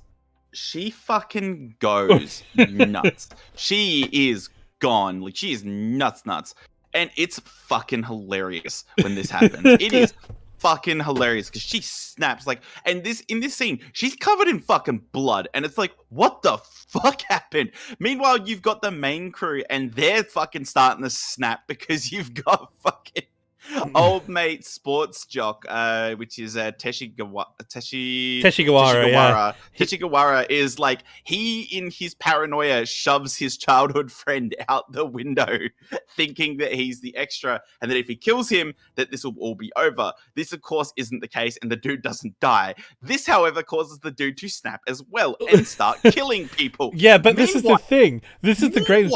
She fucking goes nuts. She is gone. Like, she is nuts. And it's fucking hilarious when this happens. It is fucking hilarious because she snaps and in this scene, she's covered in fucking blood, and it's like, what the fuck happened? Meanwhile, you've got the main crew and they're fucking starting to snap because you've got fucking old mate sports jock, which is Teshigawara. Yeah. Teshigawara is he in his paranoia shoves his childhood friend out the window, thinking that he's the extra, and that if he kills him, that this will all be over. This, of course, isn't the case, and the dude doesn't die. This, however, causes the dude to snap as well and start killing people. Yeah, but this is the thing. This is the greatest.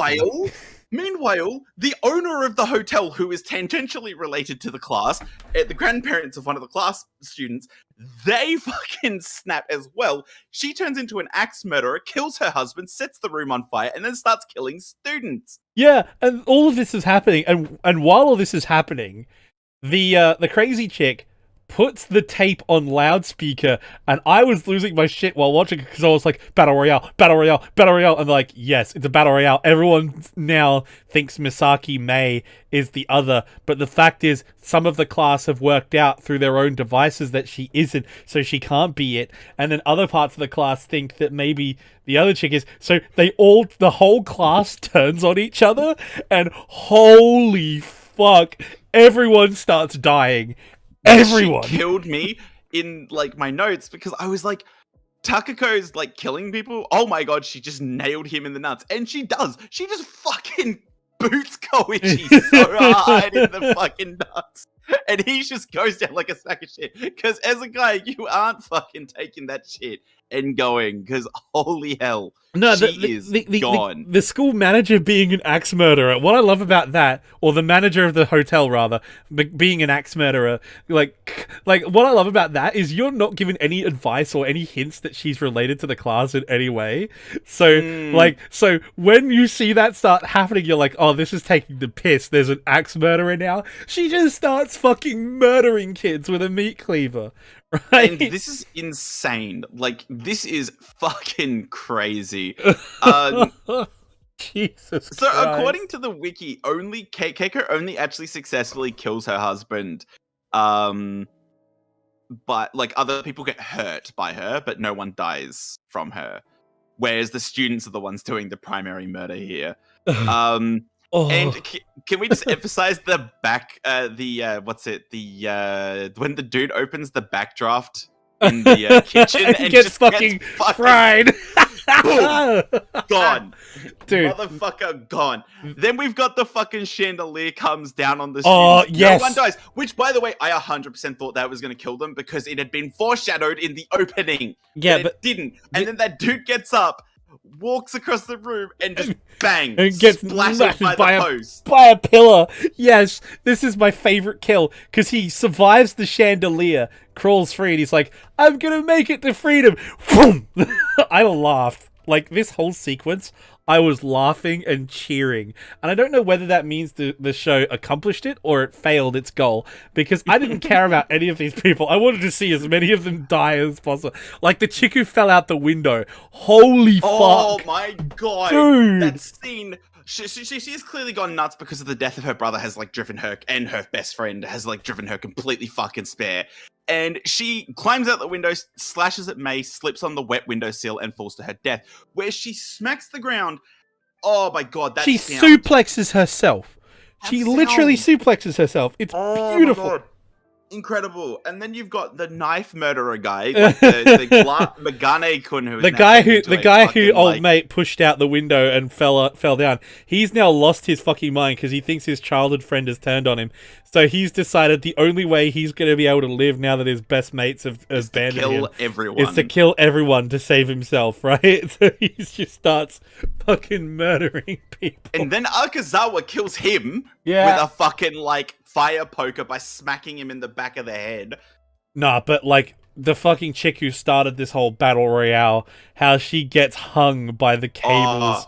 Meanwhile, the owner of the hotel, who is tangentially related to the class, the grandparents of one of the class students, they fucking snap as well. She turns into an axe murderer, kills her husband, sets the room on fire, and then starts killing students. Yeah, and all of this is happening, and while all this is happening, the crazy chick puts the tape on loudspeaker, and I was losing my shit while watching it because I was like, battle royale, and yes, it's a battle royale. Everyone now thinks Misaki Mei is the other, but the fact is, some of the class have worked out through their own devices that she isn't, so she can't be it, and then other parts of the class think that maybe the other chick is, so the whole class turns on each other, and holy fuck, everyone starts dying. Everyone. She killed me in my notes because I was like, Takako's killing people. Oh my god, she just nailed him in the nuts. And she does. She just fucking boots Koichi so hard in the fucking nuts. And he just goes down like a sack of shit. Because as a guy, you aren't fucking taking that shit and going. Because holy hell. No, she is gone. The school manager being an axe murderer. What I love about that, or the manager of the hotel rather, being an axe murderer, what I love about that is you're not given any advice or any hints that she's related to the class in any way. So, so when you see that start happening, you're like, oh, this is taking the piss. There's an axe murderer now. She just starts fucking murdering kids with a meat cleaver. Right? And this is insane. This is fucking crazy. Jesus So Christ. according to the wiki, Keiko only actually successfully kills her husband. But other people get hurt by her, but no one dies from her. Whereas the students are the ones doing the primary murder here. And can we just emphasize the when the dude opens the backdraft in the kitchen and gets fucking fried. Boom! Gone. Dude. Motherfucker gone. Then we've got the fucking chandelier comes down on the students. Yes. No one dies. Which, by the way, I 100% thought that was going to kill them because it had been foreshadowed in the opening. Yeah, but it didn't. And then that dude gets up, walks across the room, and just bang, and gets splashed by the post. By a pillar. Yes, this is my favorite kill because he survives the chandelier, crawls free, and he's like, I'm gonna make it to freedom. Boom! I laughed. Like, this whole sequence, I was laughing and cheering. And I don't know whether that means the show accomplished it or it failed its goal, because I didn't care about any of these people. I wanted to see as many of them die as possible. Like, the chick who fell out the window. Holy fuck. Oh my god. Dude. That scene... She's clearly gone nuts because of the death of her brother has, like, driven her, and her best friend has, like, driven her completely fucking spare. And she climbs out the window, slashes at May, slips on the wet windowsill, and falls to her death, where she smacks the ground. Oh my god, that She sound. suplexes herself. She literally suplexes herself. It's beautiful. My god. Incredible. And then you've got the knife murderer guy, like the Magane-kun, who is the guy who old mate pushed out the window and fell down. He's now lost his fucking mind because he thinks his childhood friend has turned on him. So he's decided the only way he's going to be able to live now that his best mates have abandoned him is to kill everyone to save himself, right? So he just starts fucking murdering people. And then Akazawa kills him with a fucking, like, fire poker by smacking him in the back of the head. Nah, but, like, the fucking chick who started this whole battle royale, how she gets hung by the cables.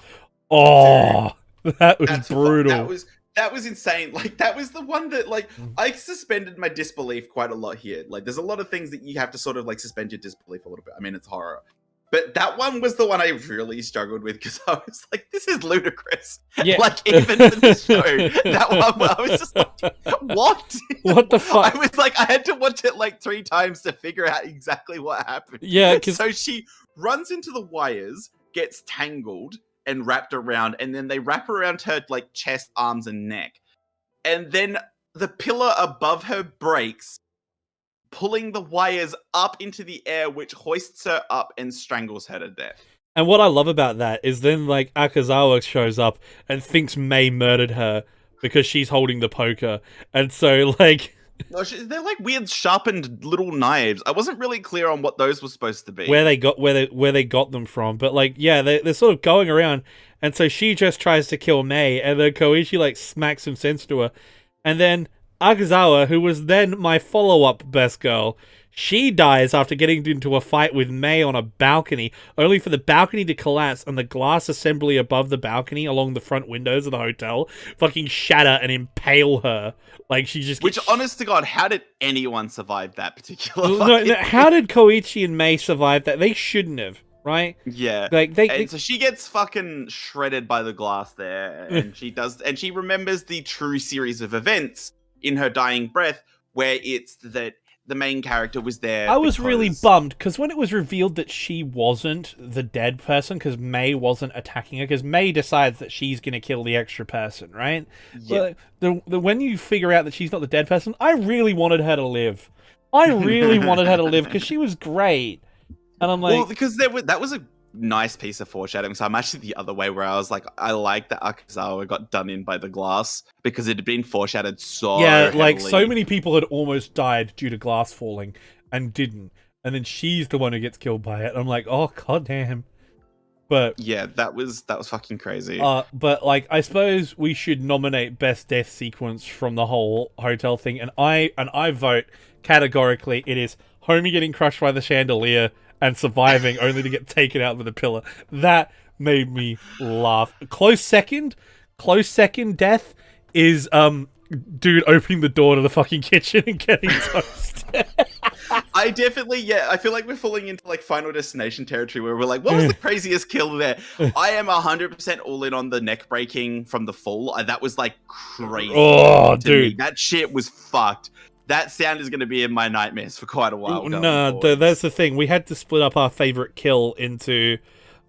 That was brutal. That was insane. Like, that was the one that, like, I suspended my disbelief quite a lot here. Like, there's a lot of things that you have to sort of, like, suspend your disbelief a little bit. I mean, it's horror. But that one was the one I really struggled with because I was like, this is ludicrous. Yeah. Like, even for this show, that one, I was just like, what? What the fuck? I was like, I had to watch it like 3 times to figure out exactly what happened. Yeah, because... So she runs into the wires, gets tangled and wrapped around, and then they wrap around her, like, chest, arms, and neck. And then the pillar above her breaks, pulling the wires up into the air, which hoists her up and strangles her to death. And what I love about that is then, like, Akazawa shows up and thinks May murdered her because she's holding the poker. And so, like... No, they're like weird sharpened little knives. I wasn't really clear on what those were supposed to be. Where they got them from. But, like, yeah, they're sort of going around. And so she just tries to kill May, and then Koichi, like, smacks some sense to her. And then Akazawa, who was then my follow-up best girl, she dies after getting into a fight with May on a balcony, only for the balcony to collapse and the glass assembly above the balcony along the front windows of the hotel fucking shatter and impale her. Like, she just... Which, honest to God, how did anyone survive that particular fight? No, how did Koichi and May survive that? They shouldn't have, right? Yeah. Like, so she gets fucking shredded by the glass there, and she remembers the true series of events in her dying breath, where it's that the main character was there. I was really bummed, because when it was revealed that she wasn't the dead person, because May wasn't attacking her, because May decides that she's going to kill the extra person, right? Yeah. But when you figure out that she's not the dead person, I really wanted her to live. I really wanted her to live, because she was great. And I'm like... Well, because that was a nice piece of foreshadowing. So I'm actually the other way, where I was like, I like that Akazawa got done in by the glass, because it had been foreshadowed so heavily. Like, so many people had almost died due to glass falling and didn't, and then she's the one who gets killed by it. I'm like, oh goddamn. But yeah, that was fucking crazy. But, like, I suppose we should nominate best death sequence from the whole hotel thing, and I vote categorically it is Homie getting crushed by the chandelier and surviving only to get taken out with a pillar. That made me laugh. Close second death is dude opening the door to the fucking kitchen and getting toasted. I feel like we're falling into, like, Final Destination territory, where we're like, what was the craziest kill there? I am 100% all in on the neck breaking from the fall. That was, like, crazy. Oh, dude. Me. That shit was fucked. That sound is going to be in my nightmares for quite a while. No, that's the thing. We had to split up our favorite kill into,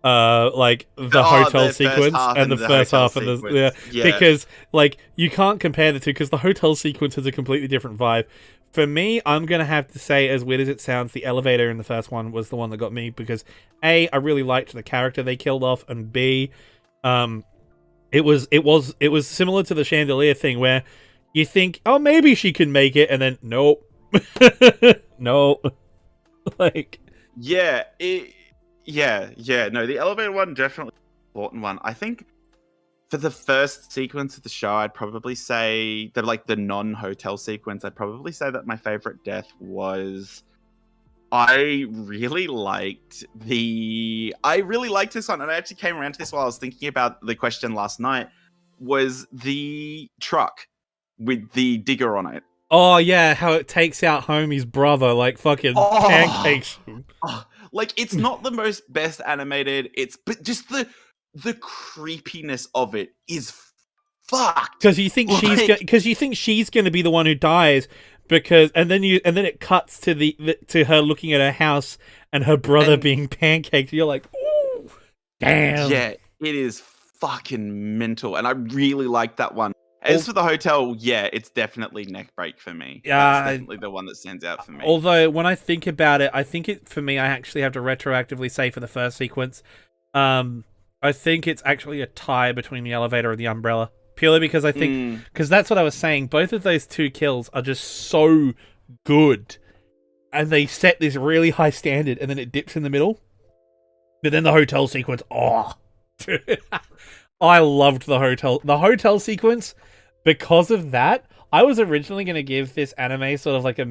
like, the hotel sequence and the first half of the... Yeah, because, like, you can't compare the two, because the hotel sequence has a completely different vibe. For me, I'm going to have to say, as weird as it sounds, the elevator in the first one was the one that got me, because A, I really liked the character they killed off, and B, it was similar to the chandelier thing, where you think, oh, maybe she can make it, and then, nope. No. Like... Yeah, no, the elevator one, definitely an important one. I think for the first sequence of the show, I'd probably say that, like, the non-hotel sequence, I'd probably say that my favorite death was I really liked this one, and I actually came around to this while I was thinking about the question last night. Was the truck with the digger on it? Oh yeah, how it takes out Homie's brother, like fucking pancakes him. Like, it's not the most best animated. But just the creepiness of it is fucked. Because you think she's gonna be the one who dies. And then it cuts to her looking at her house and her brother being pancaked. You're like, ooh, damn. Yeah, it is fucking mental, and I really like that one. As for the hotel, yeah, it's definitely neck break for me. That's definitely the one that stands out for me. Although when I think about it, I actually have to retroactively say for the first sequence, I think it's actually a tie between the elevator and the umbrella. Purely because I think, because that's what I was saying, both of those two kills are just so good. And they set this really high standard, and then it dips in the middle. But then the hotel sequence, I loved the hotel sequence. Because of that, I was originally going to give this anime sort of like a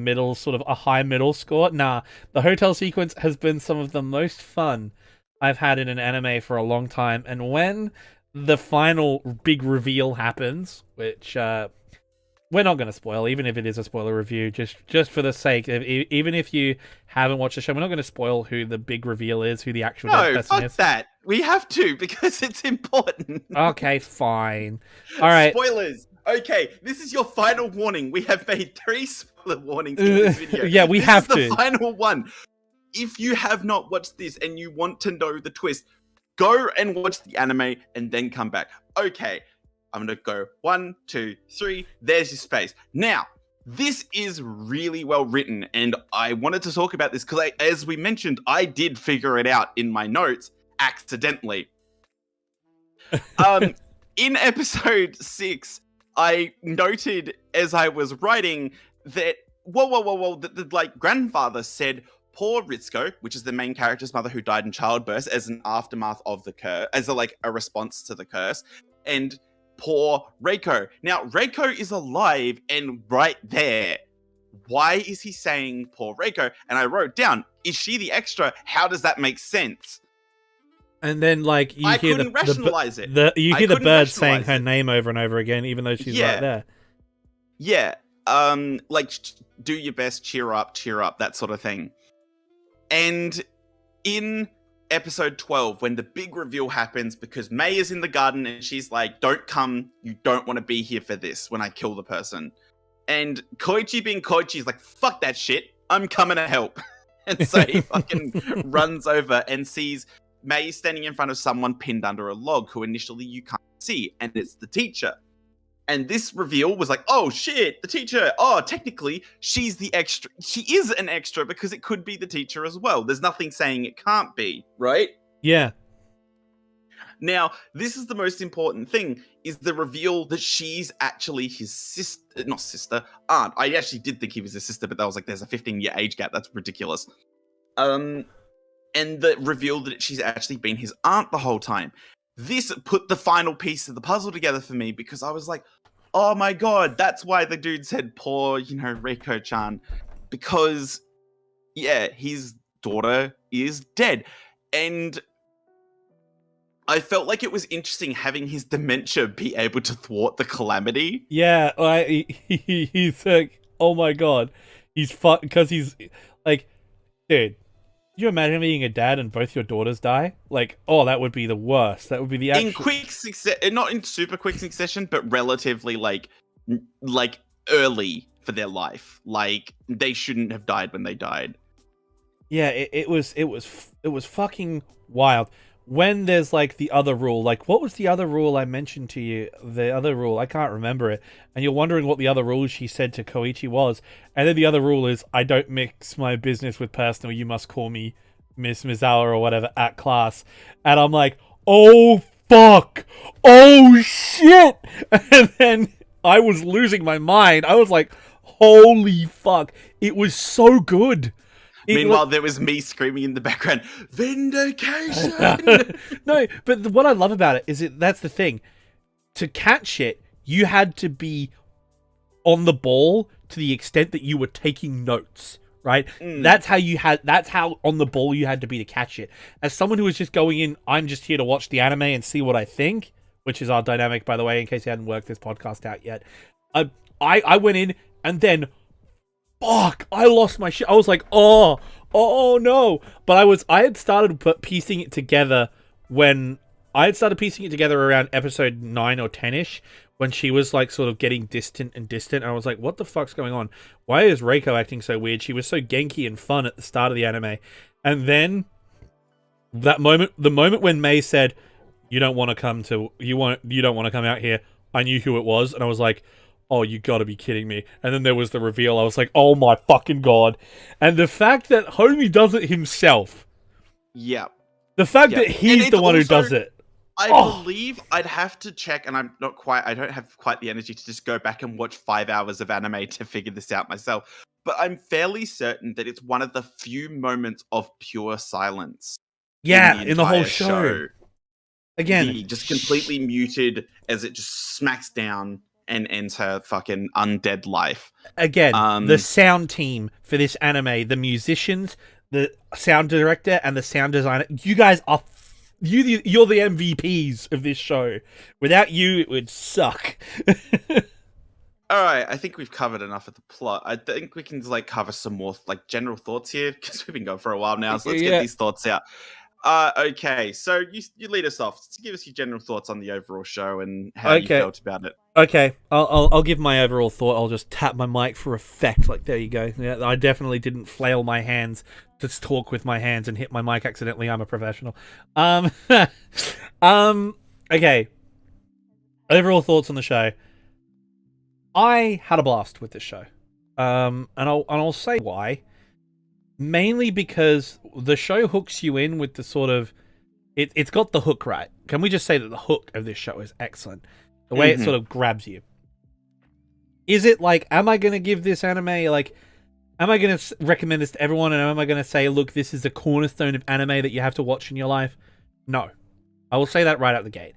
high middle score. Nah, the hotel sequence has been some of the most fun I've had in an anime for a long time. And when the final big reveal happens, which we're not going to spoil, even if it is a spoiler review, just for the sake of, even if you haven't watched the show, we're not going to spoil who the big reveal is, who the actual dead person is. Fuck that. We have to, because it's important. Okay, fine. All right. Spoilers. Okay, this is your final warning. We have made 3 spoiler warnings in this video. Yeah, we have to. This is the final one. If you have not watched this and you want to know the twist, go and watch the anime and then come back. Okay, I'm going to go 1, 2, 3. There's your space. Now, this is really well written, and I wanted to talk about this because, as we mentioned, I did figure it out in my notes accidentally. In episode 6, I noted as I was writing that, the grandfather said, poor Ritsuko, which is the main character's mother who died in childbirth, as an aftermath of the curse, as a response to the curse, and poor Reiko. Now, Reiko is alive and right there. Why is he saying poor Reiko? And I wrote down, is she the extra? How does that make sense? And then, like, you hear rationalize it. You hear the bird saying her name over and over again, even though she's right there. Yeah. Do your best, cheer up, that sort of thing. And in episode 12, when the big reveal happens, because May is in the garden and she's like, don't come, you don't want to be here for this when I kill the person. And Koichi being Koichi is like, fuck that shit, I'm coming to help. And so he fucking runs over and sees May standing in front of someone pinned under a log who initially you can't see, and it's the teacher. And this reveal was like, oh shit, the teacher. Oh, technically, she's the extra. She is an extra because it could be the teacher as well. There's nothing saying it can't be, right? Yeah. Now, this is the most important thing, is the reveal that she's actually his aunt. I actually did think he was his sister, but that was like, there's a 15-year age gap. That's ridiculous. And the reveal that she's actually been his aunt the whole time. This put the final piece of the puzzle together for me, because I was like, oh my god, that's why the dude said poor, Reiko-chan. Because, yeah, his daughter is dead. And I felt like it was interesting having his dementia be able to thwart the calamity. Yeah, he's like, oh my god. He's fucked, because he's like, dude. Could you imagine being a dad and both your daughters die? Like, oh, that would be the worst. That would be the actual... In quick succession, not in super quick succession, but relatively like early for their life. Like, they shouldn't have died when they died. Yeah, it was fucking wild. When there's like the other rule, like what was the other rule I mentioned to you? The other rule, I can't remember it. And you're wondering what the other rule she said to Koichi was. And then the other rule is, I don't mix my business with personal. You must call me Miss Mizawa or whatever at class. And I'm like, oh fuck, oh shit. And then I was losing my mind. I was like, holy fuck, it was so good. Meanwhile, there was me screaming in the background, vindication! No, but what I love about it is that's the thing. To catch it, you had to be on the ball to the extent that you were taking notes, right? That's how on the ball you had to be to catch it. As someone who was just going in, I'm just here to watch the anime and see what I think, which is our dynamic, by the way, in case you hadn't worked this podcast out yet. I went in and then, fuck, I lost my shit. I was like, oh no. But I had started piecing it together around episode 9 or 10ish, when she was like sort of getting distant. And I was like, what the fuck's going on? Why is Reiko acting so weird? She was so genki and fun at the start of the anime. And then the moment when Mei said, you don't want to come out here, I knew who it was, and I was like, oh, you gotta be kidding me. And then there was the reveal. I was like, oh my fucking god. And the fact that Homie does it himself. Yeah. The fact that he's the one who does it. I believe I'd have to check, and I don't have quite the energy to just go back and watch 5 hours of anime to figure this out myself. But I'm fairly certain that it's one of the few moments of pure silence. In the whole show. Again, just completely muted as it just smacks down and ends her fucking undead life. Again, the sound team for this anime, the musicians, the sound director, and the sound designer, you guys are you're the MVPs of this show. Without you, it would suck. All right, I think we've covered enough of the plot. I think we can cover some more general thoughts here, because we've been going for a while now. So let's get these thoughts out. Okay, so you lead us off. Give us your general thoughts on the overall show and how you felt about it. Okay, I'll give my overall thought. I'll just tap my mic for effect. Like, there you go. Yeah, I definitely didn't flail my hands to talk with my hands and hit my mic accidentally. I'm a professional. Okay. Overall thoughts on the show. I had a blast with this show. And I'll say why. Mainly because the show hooks you in with the sort of... It's got the hook right. Can we just say that the hook of this show is excellent? The way it sort of grabs you. Is it like, am I going to give this anime, like... Am I going to recommend this to everyone, and am I going to say, look, this is a cornerstone of anime that you have to watch in your life? No. I will say that right out the gate.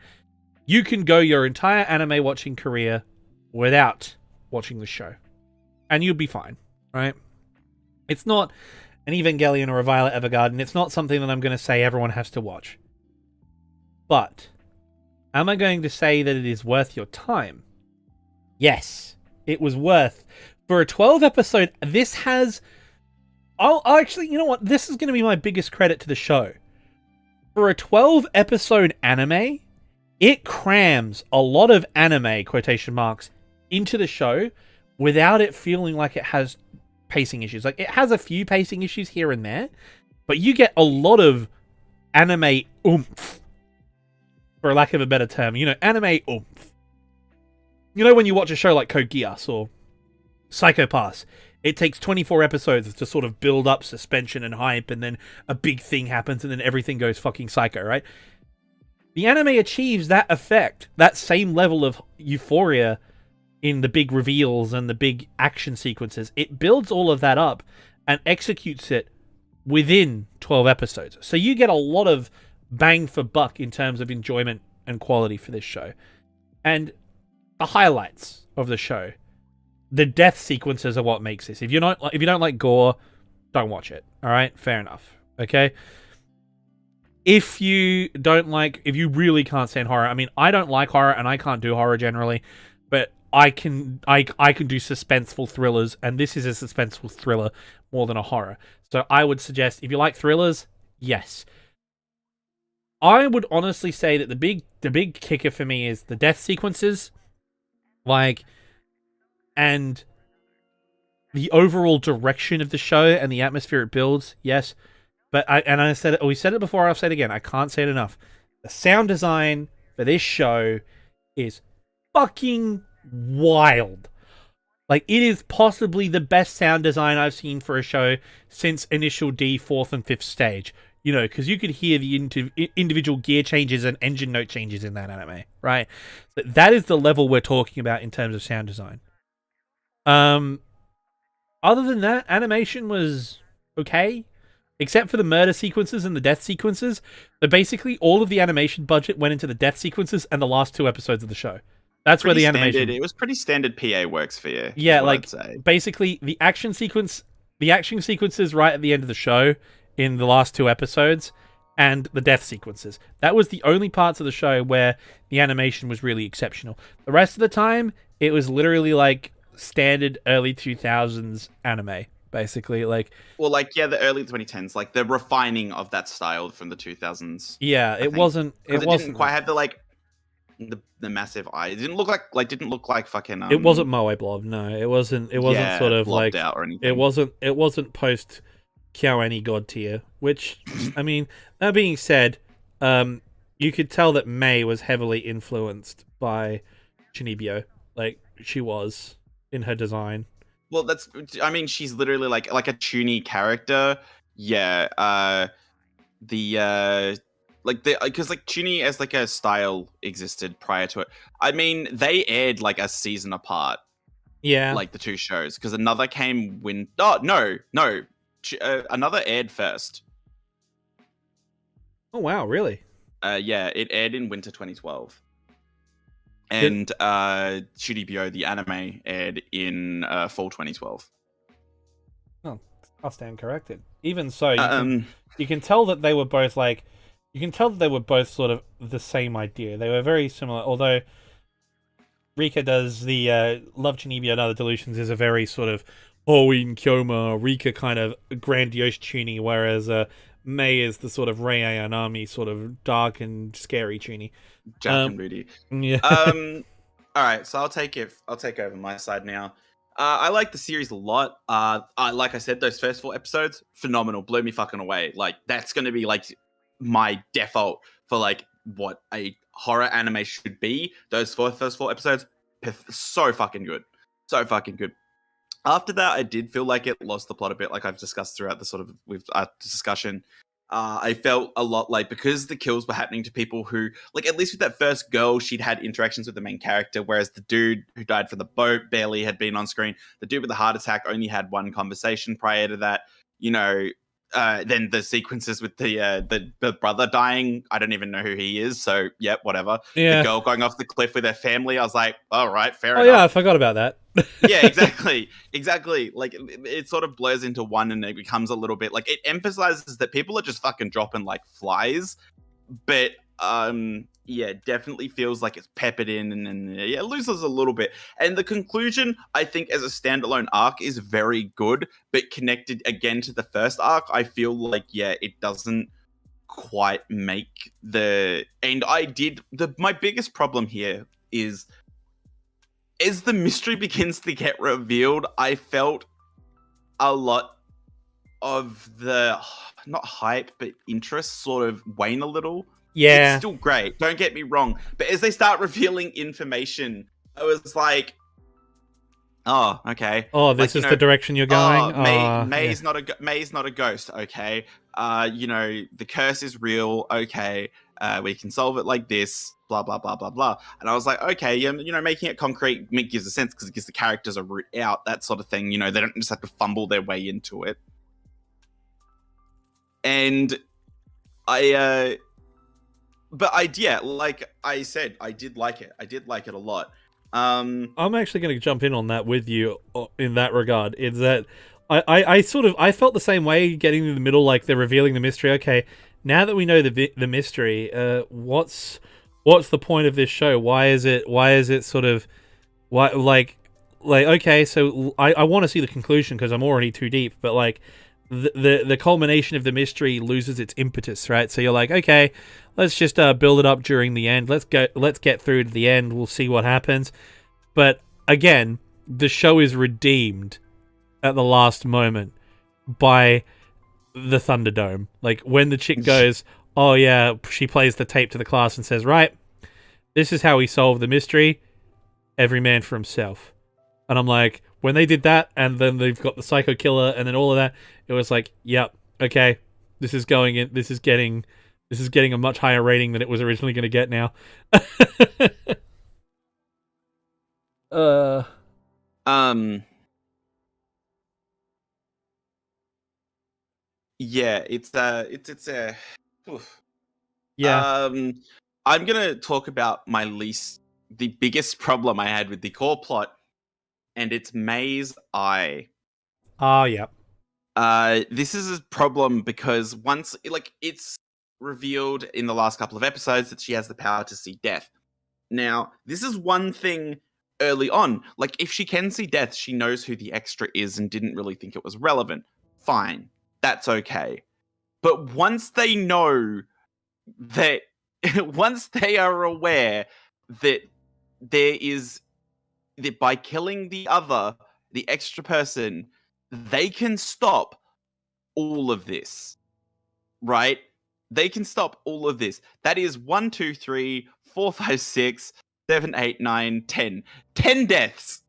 You can go your entire anime watching career without watching the show. And you'll be fine, right? It's not an Evangelion or a Violet Evergarden. It's not something that I'm going to say everyone has to watch. But, am I going to say that it is worth your time? Yes. It was worth... For a 12 episode, this has... I'll actually, you know what? This is going to be my biggest credit to the show. For a 12 episode anime, it crams a lot of anime, quotation marks, into the show without it feeling like it has pacing issues. Like, it has a few pacing issues here and there, but you get a lot of anime oomph, for lack of a better term. You know, anime oomph. You know when you watch a show like Code Geass or Psycho Pass, it takes 24 episodes to sort of build up suspension and hype, and then a big thing happens, and then everything goes fucking psycho, right? The anime achieves that effect, that same level of euphoria in the big reveals and the big action sequences. It builds all of that up and executes it within 12 episodes. So you get a lot of bang for buck in terms of enjoyment and quality for this show. And the highlights of the show, the death sequences are what makes this. If you don't like gore, don't watch it. All right, fair enough. Okay. If you really can't stand horror, I mean, I don't like horror and I can't do horror generally, but I can do suspenseful thrillers, and this is a suspenseful thriller more than a horror. So I would suggest, if you like thrillers, yes. I would honestly say that the big kicker for me is the death sequences, and the overall direction of the show and the atmosphere it builds, yes. But we said it before, I'll say it again, I can't say it enough. The sound design for this show is fucking wild. Like, it is possibly the best sound design I've seen for a show since Initial D, 4th and 5th stage. You know, because you could hear the individual gear changes and engine note changes in that anime, right? So that is the level we're talking about in terms of sound design. Other than that, animation was okay, except for the murder sequences and the death sequences. So basically, all of the animation budget went into the death sequences and the last 2 episodes of the show. That's where the animation... It was pretty standard PA works for you. Yeah, basically, the action sequence the action sequences right at the end of the show in the last 2 episodes, and the death sequences. That was the only parts of the show where the animation was really exceptional. The rest of the time, it was literally like standard early 2000s anime, basically. Like, Well, like yeah, the early 2010s, like the refining of that style from the 2000s, yeah, I it think, wasn't. because It it didn't wasn't. quite have the like the massive eye. It didn't look like fucking It wasn't Moe Blob. No, it wasn't. It wasn't yeah, sort of blobbed like. out or It anything. wasn't. It wasn't post Kyoani God tier. Which, I mean, that being said, you could tell that May was heavily influenced by Chinibyo. Like she was in her design. Well, I mean, she's literally like a Toonie character. Yeah, the like the because like Toonie as like a style existed prior to it. I mean, they aired like a season apart, Yeah. like the two shows, because another came when. Oh no, another aired first. Oh wow, really? Yeah, it aired in winter 2012. Did, And Shuribyo, the anime, aired in fall 2012. oh, I'll stand corrected. Even so, you can Um, you can tell that they were both like you can tell that they were both sort of the same idea. They were very similar, although Rika does the Love Chinibyo and Other Delusions is a very sort of in Kyoma Rika kind of grandiose tuning, whereas May is the sort of Rei Ayanami sort of dark and scary tuning. Jack and Rudy. Yeah. All right, so I'll take it. I'll take over my side now. I like the series a lot. Like I said, those first 4 episodes, phenomenal, blew me fucking away. Like that's gonna be like my default for like what a horror anime should be. Those first 4 episodes, so fucking good, so fucking good. After that, I did feel like it lost the plot a bit, like I've discussed throughout the sort of with discussion. I felt a lot like because the kills were happening to people who, like, at least with that first girl, she'd had interactions with the main character, whereas the dude who died from the boat barely had been on screen. The dude with the heart attack only had one conversation prior to that. You know, then the sequences with the brother dying, I don't even know who he is. So, yeah, whatever. The Yeah. girl going off the cliff with her family, I was like, all right, fair Oh enough. yeah, I forgot about that. Yeah, exactly. Like it sort of blurs into one, and it becomes a little bit like it emphasizes that people are just fucking dropping like flies, but yeah, definitely feels like it's peppered in, and yeah, it loses a little bit. And the conclusion, I think, as a standalone arc, is very good, but connected again to the first arc, I feel like yeah, it doesn't quite make the. And I did my biggest problem here is as the mystery begins to get revealed, I felt a lot of the not hype but interest sort of wane a little. It's Yeah. still great, don't get me wrong, but as they start revealing information, I was like, oh, okay. Oh, Like, this is the direction you're going. oh, Yeah. May's not a ghost, okay. The curse is real, okay. We can solve it like this, blah blah blah blah blah. And I was like, okay, making it concrete gives a sense because it gives the characters a route out, that sort of thing. They don't just have to fumble their way into it. And yeah, like I said, I did like it. I did like it a lot. I'm actually going to jump in on that with you in that regard. Is that I sort of I felt the same way getting to the middle, like they're revealing the mystery. Okay, now that we know the mystery, what's the point of this show? Why is it sort of why like okay, so I want to see the conclusion because I'm already too deep, but like the culmination of the mystery loses its impetus, right? So you're like, okay, let's just build it up during the end. Let's get through to the end. We'll see what happens. But again, the show is redeemed at the last moment by the Thunderdome. Like when the chick goes, oh yeah, she plays the tape to the class and says, right, this is how we solve the mystery. Every man for himself. And I'm like, when they did that, and then they've got the psycho killer, and then all of that, it was like, yep, okay, this is going in. This is getting a much higher rating than it was originally going to get now. um, yeah, it's a. Oof. Yeah. I'm gonna talk about the biggest problem I had with the core plot, and it's May's eye. Ah, yeah. This is a problem because once, like, it's revealed in the last couple of episodes that she has the power to see death. Now, this is one thing early on. Like, if she can see death, she knows who the extra is and didn't really think it was relevant. Fine. That's okay. But once they know that, once they are aware that there is, that by killing the extra person, they can stop all of this, right? They can stop all of this. That is 1, 2, 3, 4, 5, 6, 7, 8, 9, 10. 10 deaths.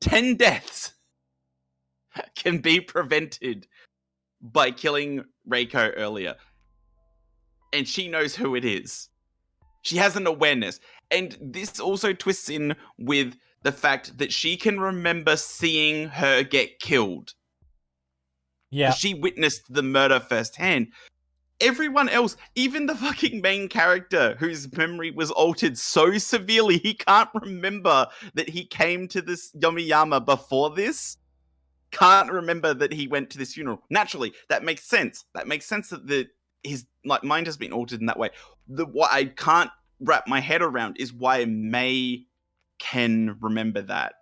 10 deaths can be prevented by killing Reiko earlier. And she knows who it is. She has an awareness. And this also twists in with the fact that she can remember seeing her get killed. Yeah. She witnessed the murder firsthand. Everyone else, even the fucking main character whose memory was altered so severely he can't remember that he came to this Yomiyama before this, can't remember that he went to this funeral. Naturally, that makes sense. That makes sense that his like mind has been altered in that way. What I can't wrap my head around is why May can remember that.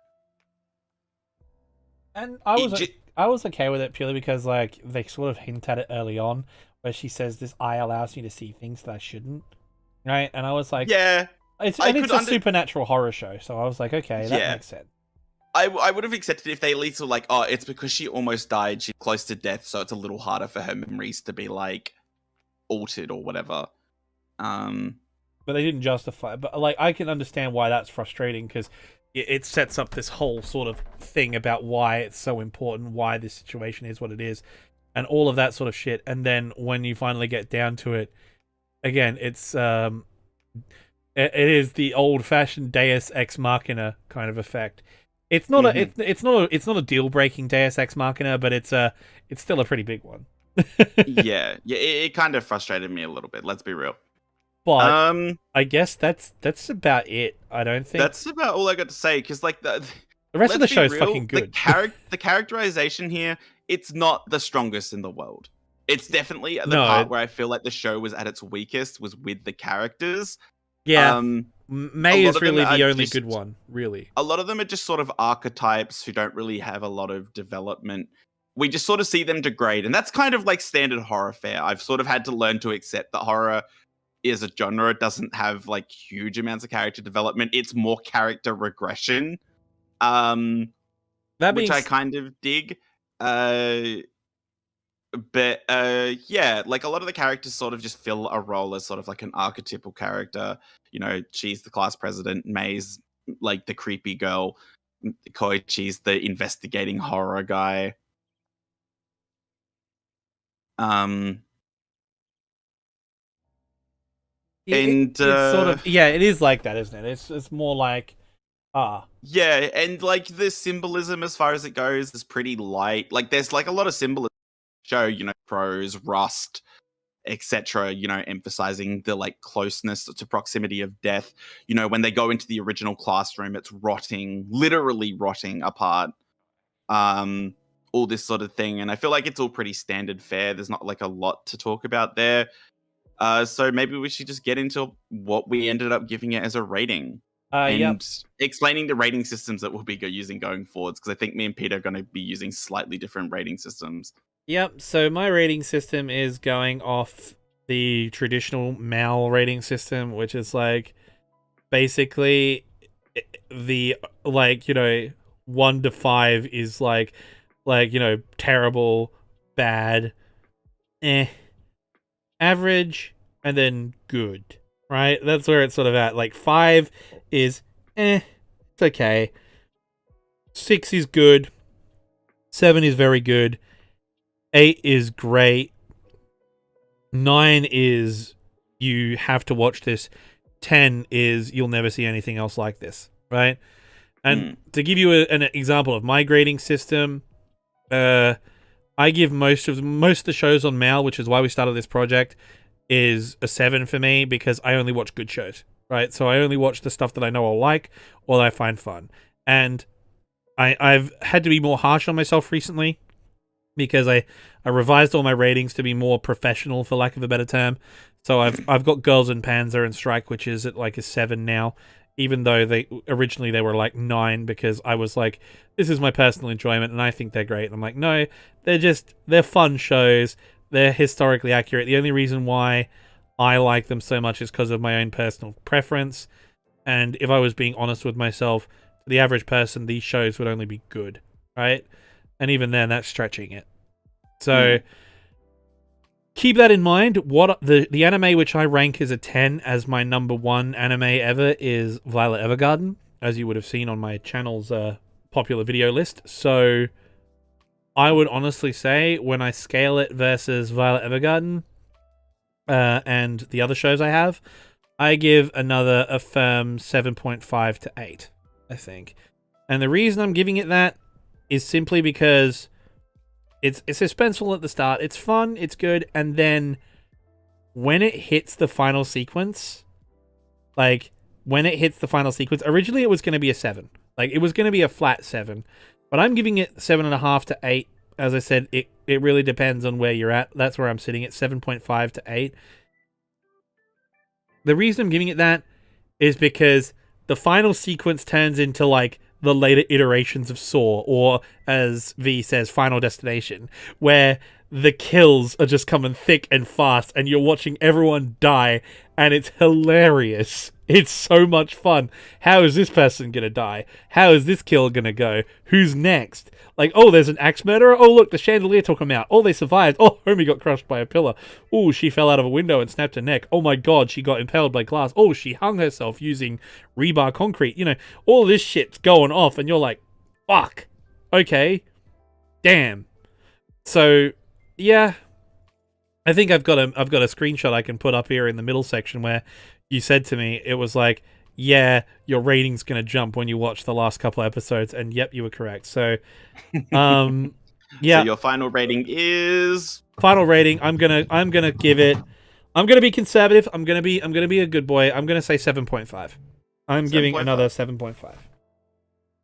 And I was okay with it purely because like they sort of hint at it early on, where she says this eye allows me to see things that I shouldn't, right? And I was like, yeah, it's a supernatural horror show, so I was like, okay, that makes sense. I would have accepted if they at least were like, oh, it's because she almost died, she's close to death, so it's a little harder for her memories to be like altered or whatever. But they didn't justify it. But like, I can understand why that's frustrating because it sets up this whole sort of thing about why it's so important, why this situation is what it is, and all of that sort of shit. And then when you finally get down to it, again, it's it is the old-fashioned Deus Ex Machina kind of effect. It's not it's not a deal-breaking Deus Ex Machina, but it's still a pretty big one. yeah, it kind of frustrated me a little bit. Let's be real. But I guess that's about it. I don't think that's about all I got to say because like the rest of the show is fucking good. The characterization here, it's not the strongest in the world. It's definitely the part where I feel like the show was at its weakest was with the characters. Yeah, May is really the only good one. Really, a lot of them are just sort of archetypes who don't really have a lot of development. We just sort of see them degrade, and that's kind of like standard horror fare. I've sort of had to learn to accept that horror is a genre. It doesn't have like huge amounts of character development. It's more character regression, which I kind of dig. But yeah, like a lot of the characters sort of just fill a role as sort of like an archetypal character. You know, she's the class president. May's like the creepy girl. Koichi's the investigating horror guy. It's sort of it is like that, isn't it? It's more like yeah, and like the symbolism as far as it goes is pretty light. Like there's like a lot of symbolism show, you know, crows, rust, etc., you know, emphasizing the like closeness to proximity of death. You know, when they go into the original classroom, it's rotting, literally rotting apart. All this sort of thing, and I feel like it's all pretty standard fare. There's not like a lot to talk about there. So maybe we should just get into what we ended up giving it as a rating. And explaining the rating systems that we'll be using going forwards, because I think me and Peter are going to be using slightly different rating systems. Yep, so my rating system is going off the traditional MAL rating system, which is like basically the like, you know, 1 to 5 is like you know, terrible, bad, average, and then good, right? That's where it's sort of at. Like 5 is it's okay. 6 is good. 7 is very good. 8 is great. 9 is you have to watch this. 10 is you'll never see anything else like this, right? And to give you an example of my grading system, I give most of the shows on MAL, which is why we started this project, is a 7 for me because I only watch good shows, right? So I only watch the stuff that I know I'll like or that I find fun. And I've had to be more harsh on myself recently because I revised all my ratings to be more professional, for lack of a better term. So I've got Girls and Panzer and Strike, which is at like a 7 now, even though they originally they were like 9, because I was like, this is my personal enjoyment and I think they're great. And I'm like, no, they're fun shows. They're historically accurate. The only reason why I like them so much is because of my own personal preference. And if I was being honest with myself, to the average person, these shows would only be good, right? And even then, that's stretching it. So keep that in mind. What the anime which I rank as a 10 as my number 1 anime ever is Violet Evergarden, as you would have seen on my channel's popular video list. So I would honestly say, when I scale it versus Violet Evergarden and the other shows I have, I give another a firm 7.5 to 8, I think. And the reason I'm giving it that is simply because it's suspenseful at the start. It's fun, it's good, and then when it hits the final sequence, originally it was going to be a 7. Like, it was going to be a flat 7. But I'm giving it 7.5 to 8. As I said, it really depends on where you're at. That's where I'm sitting at, 7.5 to 8. The reason I'm giving it that is because the final sequence turns into, like, the later iterations of Saw, or, as V says, Final Destination, where the kills are just coming thick and fast, and you're watching everyone die, and it's hilarious. It's so much fun. How is this person gonna die? How is this kill gonna go? Who's next? Like, oh, there's an axe murderer. Oh, look, the chandelier took him out. Oh, they survived. Oh, homie got crushed by a pillar. Oh, she fell out of a window and snapped her neck. Oh my god, she got impaled by glass. Oh, she hung herself using rebar concrete. You know, all this shit's going off, and you're like, fuck. Okay. Damn. So, yeah. I think I've got a screenshot I can put up here in the middle section where you said to me, it was like, yeah, your rating's going to jump when you watch the last couple episodes, and yep, you were correct. So, yeah. So your final rating is... Final rating, I'm gonna give it... I'm gonna be conservative. I'm gonna be a good boy. I'm gonna say 7.5. I'm giving another 7.5.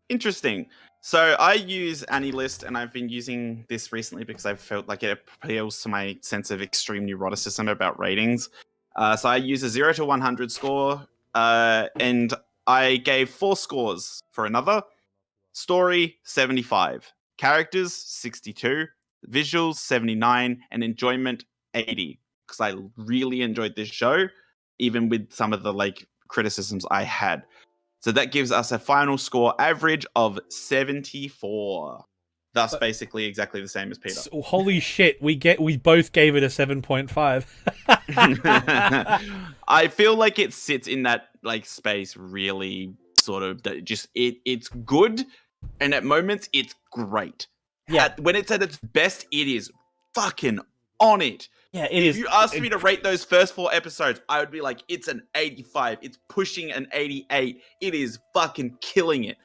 Interesting. So I use AniList, and I've been using this recently because I felt like it appeals to my sense of extreme neuroticism about ratings. So I use a 0 to 100 score, and I gave 4 scores for another. Story, 75. Characters, 62. Visuals, 79. And enjoyment, 80. Because I really enjoyed this show, even with some of the criticisms I had. So that gives us a final score average of 74. Thus, basically exactly the same as Peter. So, holy shit, we both gave it a 7.5. I feel like it sits in that space really sort of just it's good, and at moments it's great. Yeah. When it's at its best, it is fucking on it. Yeah, it is. If you asked me to rate those first 4 episodes, I would be like, it's an 85. It's pushing an 88. It is fucking killing it.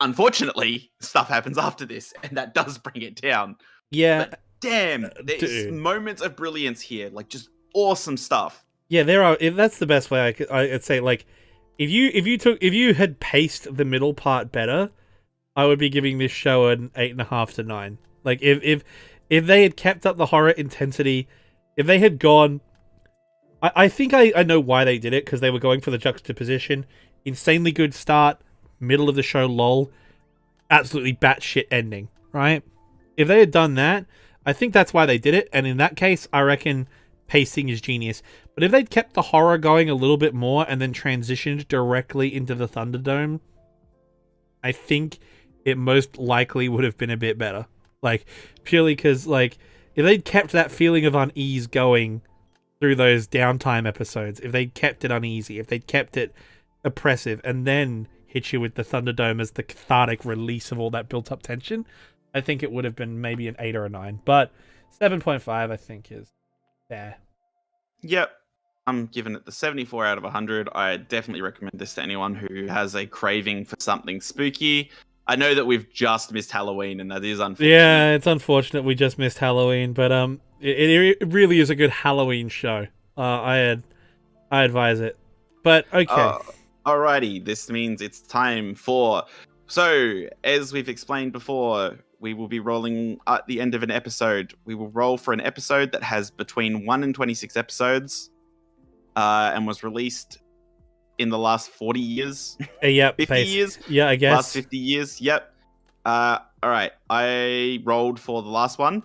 Unfortunately, stuff happens after this, and that does bring it down. Yeah. But damn, there's moments of brilliance here. Just awesome stuff. Yeah, there are. That's the best way I'd say. If you had paced the middle part better, I would be giving this show an 8.5 to 9. If they had kept up the horror intensity, if they had gone... I think I know why they did it, because they were going for the juxtaposition. Insanely good start, middle of the show lull, absolutely batshit ending, right? If they had done that, I think that's why they did it, and in that case, I reckon pacing is genius. But if they'd kept the horror going a little bit more and then transitioned directly into the Thunderdome, I think it most likely would have been a bit better. Purely because, if they'd kept that feeling of unease going through those downtime episodes, if they'd kept it uneasy, if they'd kept it oppressive, and then hit you with the Thunderdome as the cathartic release of all that built-up tension, I think it would have been maybe an 8 or a 9. But 7.5, I think, is fair. Yep. I'm giving it the 74 out of 100. I definitely recommend this to anyone who has a craving for something spooky. I know that we've just missed Halloween, and that is unfortunate. Yeah, it's unfortunate we just missed Halloween, but it really is a good Halloween show. I advise it. But okay. Alrighty, this means it's time for So, as we've explained before, we will be rolling at the end of an episode. We will roll for an episode that has between 1 and 26 episodes and was released in the last 40 years. Yep. 50 years? Yeah, I guess. Last 50 years, yep. All right, I rolled for the last one.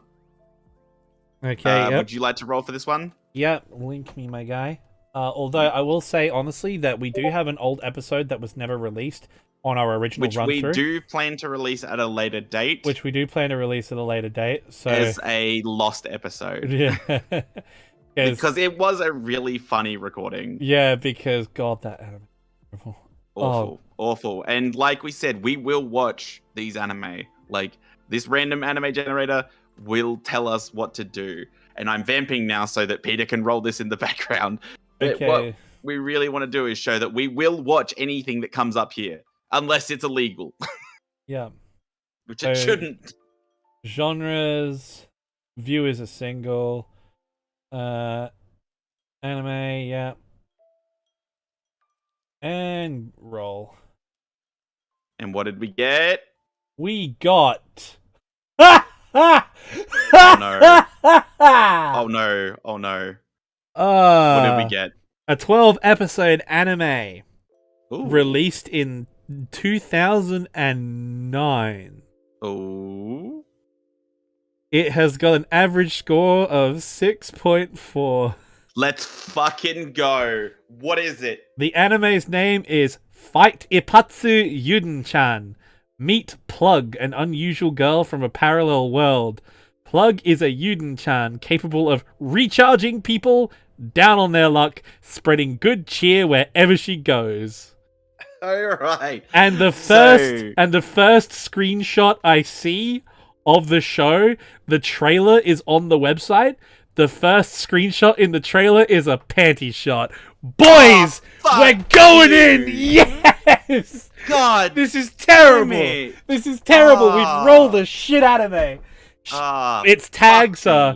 Okay, yep. Would you like to roll for this one? Yep, link me, my guy. Although I will say, honestly, that we do have an old episode that was never released on our original Which run-through. we do plan to release at a later date. Which we do plan to release at a later date. So as a lost episode. Yeah. Because it was a really funny recording. Yeah, because, God, that anime. Awful. And like we said, we will watch these anime. Like, this random anime generator will tell us what to do. And I'm vamping now so that Peter can roll this in the background. But Okay. what we really want to do is show that we will watch anything that comes up here. Unless it's illegal. Yeah. Which it shouldn't. Genres. View is a single. Anime, yeah. And roll. And what did we get? We got... Oh no. Oh no. Oh no. What did we get? A 12-episode anime. Ooh. Released in 2009. Oh. It has got an average score of 6.4. Let's fucking go. What is it? The anime's name is Fight Ipatsu Yuden-chan. Meet Plug, an unusual girl from a parallel world. Plug is a Yuden-chan capable of recharging people down on their luck, spreading good cheer wherever she goes. Alright. And the first screenshot I see of the show, the trailer is on the website. The first screenshot in the trailer is a panty shot. Boys, we're going in! Yes! God, this is terrible. This is terrible. We've rolled the shit anime. Its tags are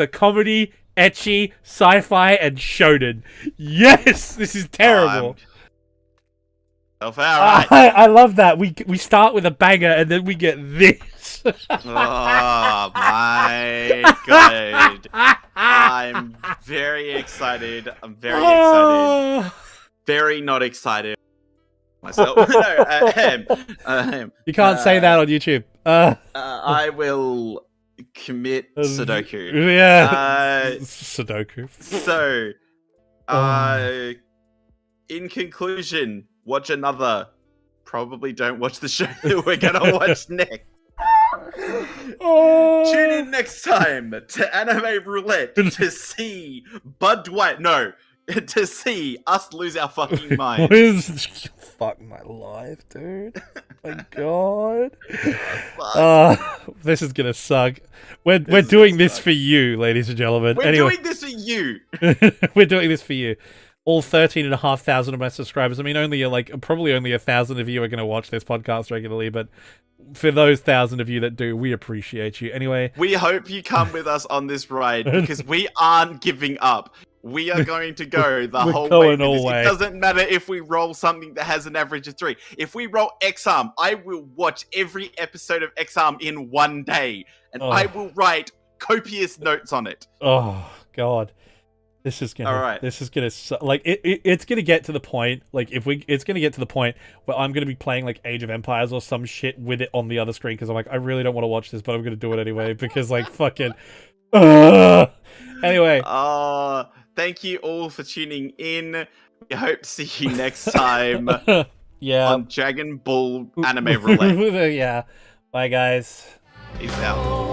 comedy, ecchi, sci-fi, and shonen. Yes, this is terrible. I love that. We start with a banger and then we get this. Oh my god. I'm very excited. I'm very excited. Very not excited myself. No, you can't say that on YouTube. I will commit Sudoku. Yeah. Sudoku. So, in conclusion, watch another. Probably don't watch the show that we're gonna watch next. Tune in next time to Anime Roulette to see Bud Dwight. No, to see us lose our fucking minds. Fuck my life, dude. My god. This is gonna suck. We're doing this for you, ladies and gentlemen. We're doing this for you. We're doing this for you. All 13,500 of my subscribers. I mean, probably only 1,000 of you are going to watch this podcast regularly, but for those 1,000 of you that do, we appreciate you. Anyway. We hope you come with us on this ride, because we aren't giving up. We are going to go the whole way. It doesn't matter if we roll something that has an average of 3. If we roll X-Arm, I will watch every episode of X-Arm in one day, and I will write copious notes on it. Oh, God. This is gonna, it's gonna get to the point, it's gonna get to the point where I'm gonna be playing, Age of Empires or some shit with it on the other screen, because I'm I really don't want to watch this, but I'm gonna do it anyway, because, fucking, anyway. Thank you all for tuning in. We hope to see you next time. Yeah. On Dragon Ball Anime Roulette. Yeah. Bye, guys. Peace out.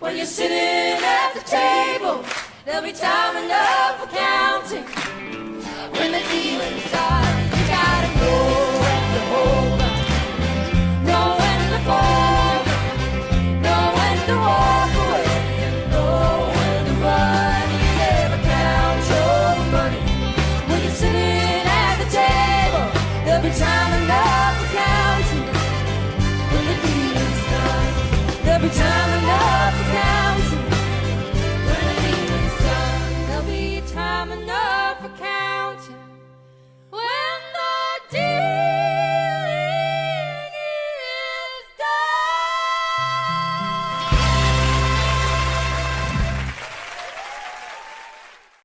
When you're sitting at the table, there'll be time enough for counting. When the feeling's dark, you gotta know when to hold on, know when to fall, know when to walk away, and know when to run. You never count your money. When you're sitting at the table, there'll be time enough for counting. When the feeling's dark, There'll be time enough for